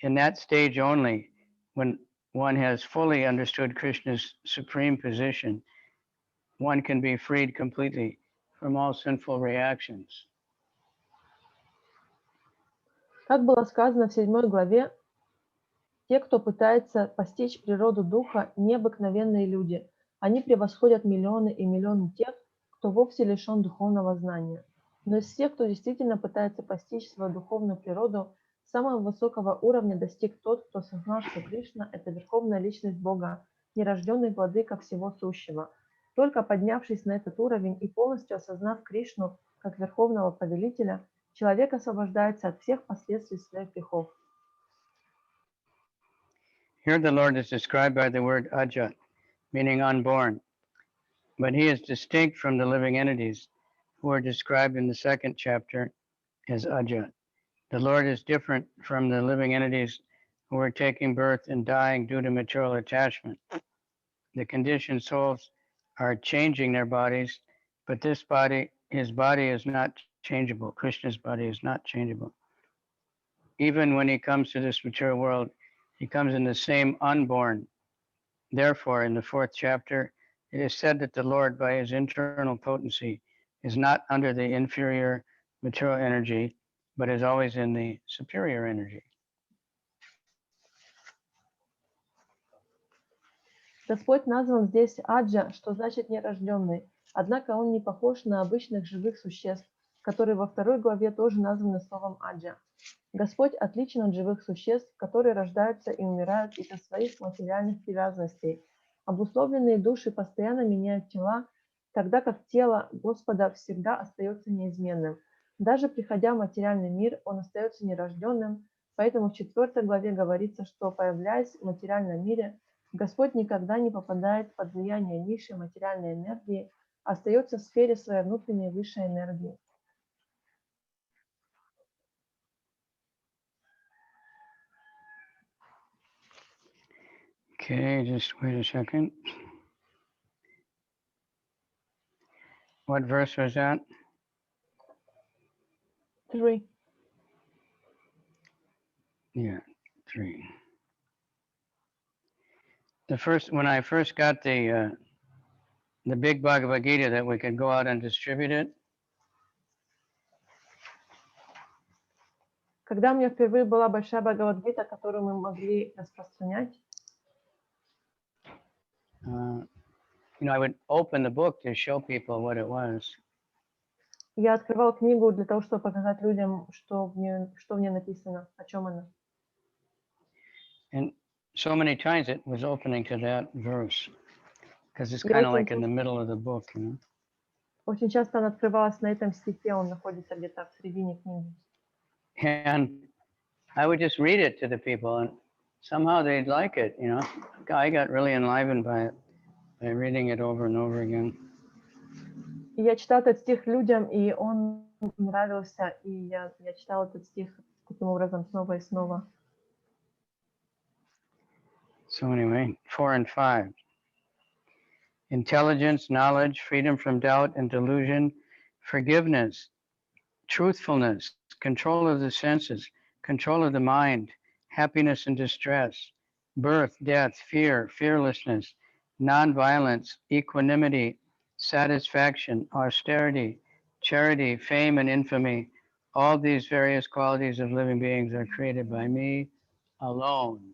[SPEAKER 1] In that stage only, when one has fully understood Krishna's supreme position, one can be freed completely from all sinful reactions.
[SPEAKER 2] Как было сказано в 7 главе, те, кто пытается постичь природу Духа, необыкновенные люди. Они превосходят миллионы и миллионы тех, кто вовсе лишен духовного знания. Но из всех, кто действительно пытается постичь свою духовную природу, самого высокого уровня достиг тот, кто осознал, что Кришна – это верховная личность Бога, нерожденный владыка всего сущего. Только поднявшись на этот уровень и полностью осознав Кришну как верховного повелителя, человек освобождается от всех последствий своих грехов.
[SPEAKER 1] Here the Lord is described by the word ajat, meaning unborn, but he is distinct from the living entities who are described in the 2nd chapter as ajat. The Lord is different from the living entities who are taking birth and dying due to material attachment. The conditioned souls are changing their bodies, but this body, his body is not changeable. Krishna's body is not changeable. Even when he comes to this material world, he comes in the same unborn. Therefore, in the 4th chapter, it is said that the Lord, by his internal potency, is not under the inferior material energy, but is always in the superior energy.
[SPEAKER 2] Господь назван здесь Аджа, что значит нерожденный, однако он не похож на обычных живых существ, которые во 2 главе тоже названы словом Аджа. Господь отличен от живых существ, которые рождаются и умирают из-за своих материальных привязанностей. Обусловленные души постоянно меняют тела, тогда как тело Господа всегда остается неизменным. Даже приходя в материальный мир, он остается нерожденным, поэтому в 4 главе говорится, что, появляясь в материальном мире, Господь никогда не попадает под влияние низшей материальной энергии, а остается в сфере своей внутренней высшей энергии.
[SPEAKER 1] Okay, just wait a second. What verse was that?
[SPEAKER 2] 3.
[SPEAKER 1] Yeah, 3. when I first got the big Bhagavad-gītā that we could go out and distribute it,
[SPEAKER 2] Когда у меня впервые была большая Бхагавад-гита, которую мы могли распространять,
[SPEAKER 1] I would open the book to show people what it was.
[SPEAKER 2] я открывал книгу для того, чтобы показать людям, что в ней написано, о чем она.
[SPEAKER 1] And so many times it was opening to that verse, because it's
[SPEAKER 2] Я
[SPEAKER 1] kind of
[SPEAKER 2] очень
[SPEAKER 1] like in the middle of the book, you know.
[SPEAKER 2] Очень часто она открывалась на этом стихе, он находится где-то в середине книги.
[SPEAKER 1] And I would just read it to the people, and somehow they'd like it, you know. I got really enlivened by it, by reading it over and over again.
[SPEAKER 2] И я читала этот стих людям, и он нравился, и я читала этот стих таким образом снова и снова.
[SPEAKER 1] So anyway, 4 and 5. Intelligence, knowledge, freedom from doubt and delusion, forgiveness, truthfulness, control of the senses, control of the mind, happiness and distress, birth, death, fear, fearlessness, nonviolence, equanimity, satisfaction, austerity, charity, fame and infamy. All these various qualities of living beings are created by me alone.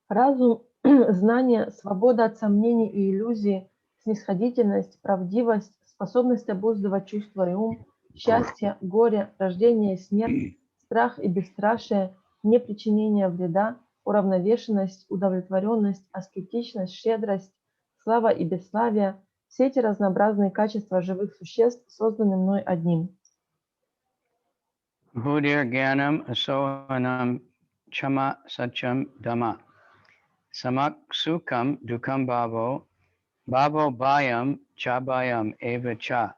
[SPEAKER 2] Разум, знание, свобода от сомнений и иллюзий, снисходительность, правдивость, способность обуздывать чувства и ум, счастье, горе, рождение и смерть, страх и бесстрашие, непричинение вреда, уравновешенность, удовлетворенность, аскетичность, щедрость, слава и бесславие – все эти разнообразные качества живых существ созданы мной одним.
[SPEAKER 1] Buddhir Gyanam Asohanam Chama Sacham Dhamma. Samak Sukam Dukam Bhavo. Bhavo Bhayam Chabhayam Eva Cha.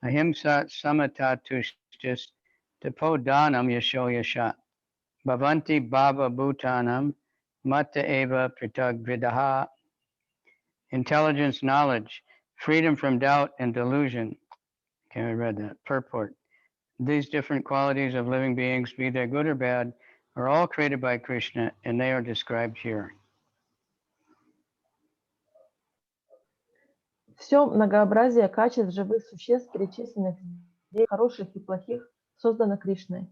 [SPEAKER 1] Ahimsa Samata Tushtis Tapodanam Yasho Yasha. Bhavanti Bhava Bhutanam Mata Eva Pritag Vidaha. Intelligence, knowledge, freedom from doubt and delusion. Okay, I read that. Purport. These different qualities of living beings, be they good or bad, are all created by Krishna, and they are described here.
[SPEAKER 2] Все многообразие качеств живых существ, перечисленных здесь, хороших и плохих, создано Кришной.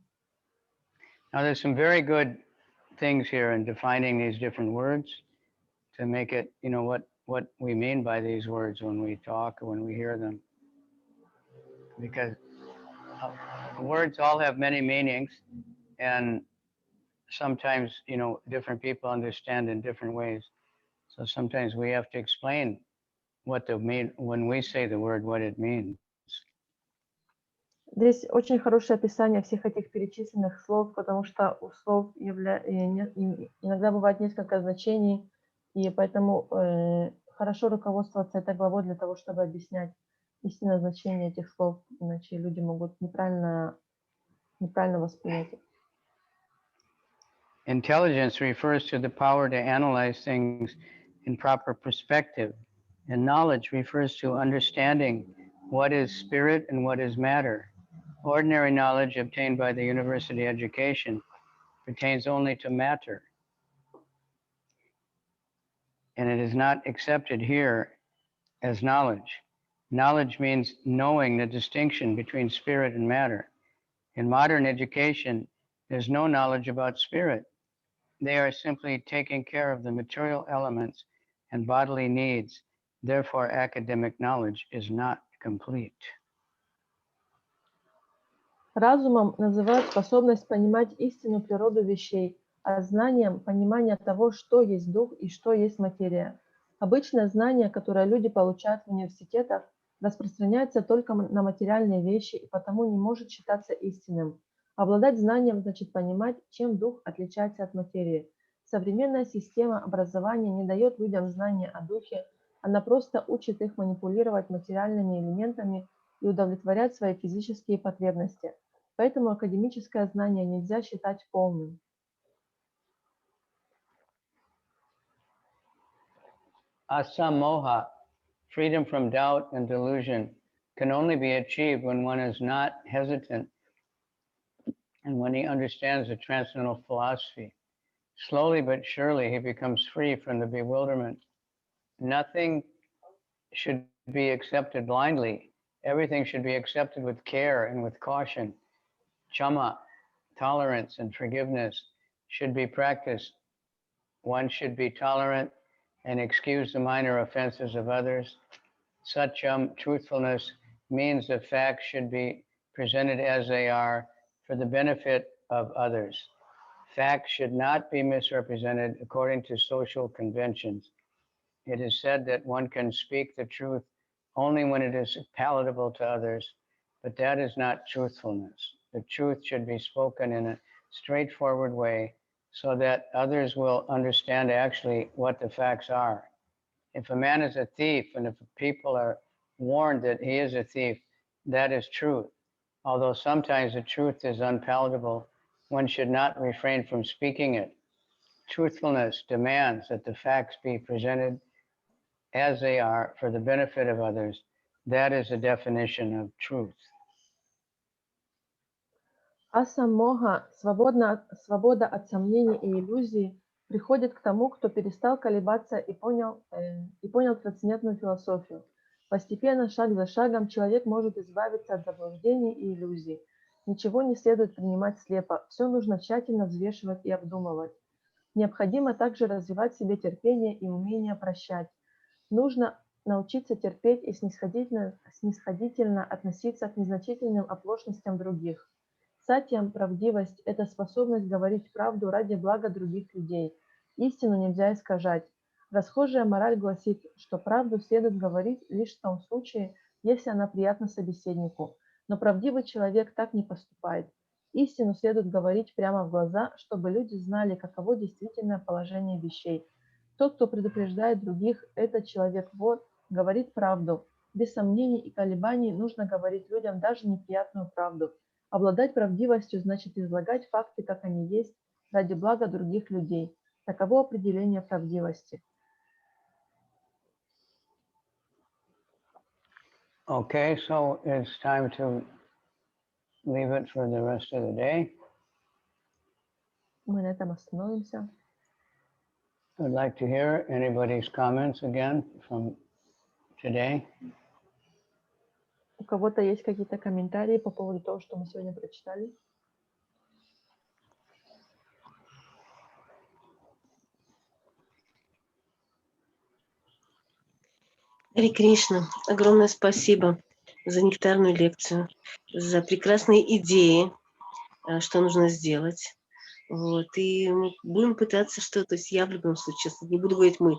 [SPEAKER 1] Now, there's some very good things here in defining these different words to make it, what we mean by these words when we talk or when we hear them. Because words all have many meanings, and sometimes, different people understand in different ways. So sometimes we have to explain what they mean when we say the word, what it means.
[SPEAKER 2] Здесь очень хорошее описание всех этих перечисленных слов, потому что у слов иногда бывает несколько значений, и поэтому хорошо руководствоваться этой главой для того, чтобы объяснять истинное значение этих слов, иначе люди могут неправильно воспринять их.
[SPEAKER 1] Intelligence refers to the power to analyze things in proper perspective, and knowledge refers to understanding what is spirit and what is matter. Ordinary knowledge obtained by the university education pertains only to matter, and it is not accepted here as knowledge. Knowledge means knowing the distinction between spirit and matter. In modern education, there's no knowledge about spirit. They are simply taking care of the material elements and bodily needs. Therefore, academic knowledge is not complete.
[SPEAKER 2] Разумом называют способность понимать истинную природу вещей, а знанием – понимание того, что есть дух и что есть материя. Обычное знание, которое люди получают в университетах, распространяется только на материальные вещи и потому не может считаться истинным. Обладать знанием значит понимать, чем дух отличается от материи. Современная система образования не дает людям знания о духе, она просто учит их манипулировать материальными элементами и удовлетворять свои физические потребности. Поэтому академическое знание нельзя считать полным.
[SPEAKER 1] Asamoha, freedom from doubt and delusion, can only be achieved when one is not hesitant and when he understands the transcendental philosophy. Slowly but surely he becomes free from the bewilderment. Nothing should be accepted blindly. Everything should be accepted with care and with caution. Chama, tolerance and forgiveness should be practiced. One should be tolerant and excuse the minor offenses of others. Satyam, truthfulness, means that facts should be presented as they are for the benefit of others. Facts should not be misrepresented according to social conventions. It is said that one can speak the truth only when it is palatable to others, but that is not truthfulness. The truth should be spoken in a straightforward way so that others will understand actually what the facts are. If a man is a thief and if people are warned that he is a thief, that is truth. Although sometimes the truth is unpalatable, one should not refrain from speaking it. Truthfulness demands that the facts be presented as they are for the benefit of others. That is the definition of truth.
[SPEAKER 2] Асамоха, свобода от сомнений и иллюзий, приходит к тому, кто перестал колебаться и понял трансцендентную философию. Постепенно, шаг за шагом, человек может избавиться от заблуждений и иллюзий. Ничего не следует принимать слепо, все нужно тщательно взвешивать и обдумывать. Необходимо также развивать в себе терпение и умение прощать. Нужно научиться терпеть и снисходительно относиться к незначительным оплошностям других. Сатьям, правдивость – это способность говорить правду ради блага других людей. Истину нельзя искажать. Расхожая мораль гласит, что правду следует говорить лишь в том случае, если она приятна собеседнику. Но правдивый человек так не поступает. Истину следует говорить прямо в глаза, чтобы люди знали, каково действительное положение вещей. Тот, кто предупреждает других, этот человек-вор, говорит правду. Без сомнений и колебаний нужно говорить людям даже неприятную правду. Обладать правдивостью значит излагать факты, как они есть, ради блага других людей. Таково определение правдивости.
[SPEAKER 1] Okay, so it's time to leave it for the rest of the day.
[SPEAKER 2] Мы на этом остановимся.
[SPEAKER 1] I'd like to hear anybody's comments again from today.
[SPEAKER 2] У кого-то есть какие-то комментарии по поводу того, что мы сегодня прочитали?
[SPEAKER 6] Харе Кришна, огромное спасибо за нектарную лекцию, за прекрасные идеи, что нужно сделать. Вот. И мы будем пытаться что-то, то есть я в любом случае, не буду говорить мы,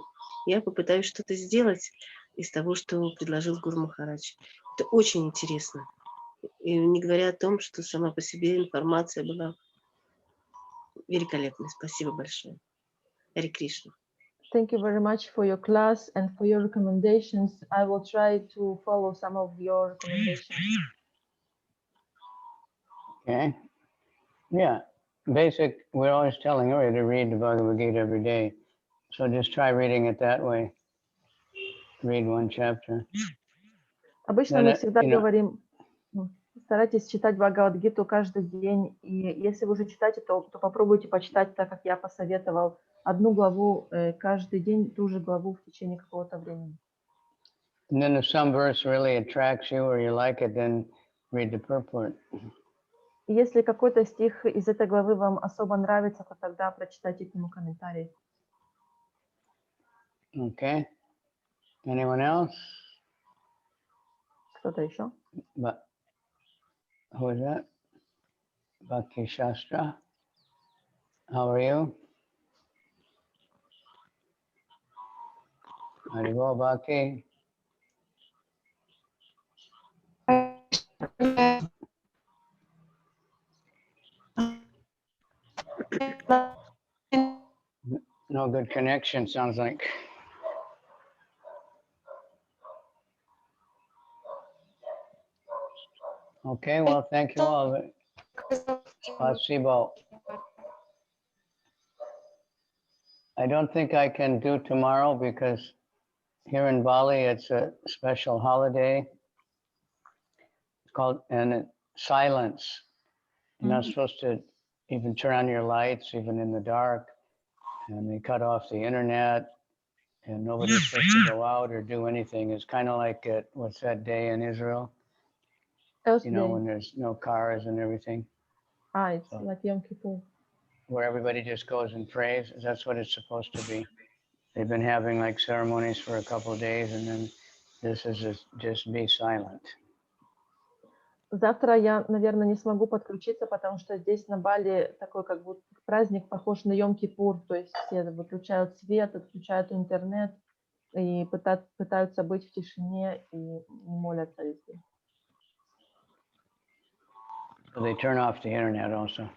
[SPEAKER 6] я попытаюсь что-то сделать из того, что предложил Гуру Махарадж. Это очень интересно. И не говоря о том, что сама по себе информация была великолепной. Спасибо большое. Харе Кришна.
[SPEAKER 2] Thank you very much for your class and for your recommendations. I will try to follow some of your recommendations.
[SPEAKER 1] Okay. Yeah. Basic, we're always telling everybody to read the Bhagavad-Gita every day. So just try reading it that way. Read one chapter.
[SPEAKER 2] Обычно мы всегда говорим, старайтесь читать Бхагавад-гиту каждый день. И если вы уже читаете, то попробуйте почитать, так как я посоветовал, одну главу каждый день, ту же главу в течение какого-то времени.
[SPEAKER 1] And then if some verse really attracts you or you like it, then read the purport.
[SPEAKER 2] И если какой-то стих из этой главы вам особо нравится, то тогда прочитайте к нему комментарий.
[SPEAKER 1] Okay. Anyone else?
[SPEAKER 2] Кто-то еще?
[SPEAKER 1] But who is that? Bhakti Shastra. How are you? Haribol Bhakti. No good connection, sounds like. Okay, well, thank you all. Spasibo. I don't think I can do tomorrow because here in Bali, it's a special holiday. It's called silence. You're not supposed to even turn on your lights, even in the dark. and they cut off the internet, and nobody's supposed to go out or do anything. It's kind of like at, what's that day in Israel? You know, when there's no cars and everything.
[SPEAKER 2] It's
[SPEAKER 1] So-
[SPEAKER 2] like Yom Kippur.
[SPEAKER 1] Where everybody just goes and prays. That's what it's supposed to be. They've been having like ceremonies for a couple of days, and then this is just be silent.
[SPEAKER 2] Завтра я, наверное, не смогу подключиться, потому что здесь на Бали такой как будто праздник похож на Йом-Кипур, то есть все выключают свет, отключают интернет и пытаются быть в тишине и не молятся везде.
[SPEAKER 1] So they turn off the internet also.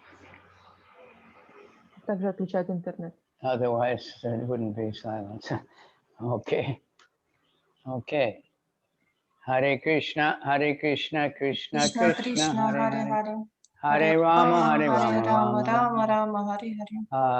[SPEAKER 2] Также отключают интернет.
[SPEAKER 1] Otherwise, there wouldn't be silence. Okay. Okay. Hare Krishna, Krishna,
[SPEAKER 5] Кришна,
[SPEAKER 1] Krishna,
[SPEAKER 5] Кришна,
[SPEAKER 1] Hare
[SPEAKER 5] Харе
[SPEAKER 1] Hare.
[SPEAKER 5] Харе.
[SPEAKER 1] Hare Rama, Hare
[SPEAKER 5] Харе
[SPEAKER 1] Rama,
[SPEAKER 5] Рама,
[SPEAKER 1] Rama
[SPEAKER 5] Рама, Рама, Харе Харе.
[SPEAKER 1] Hare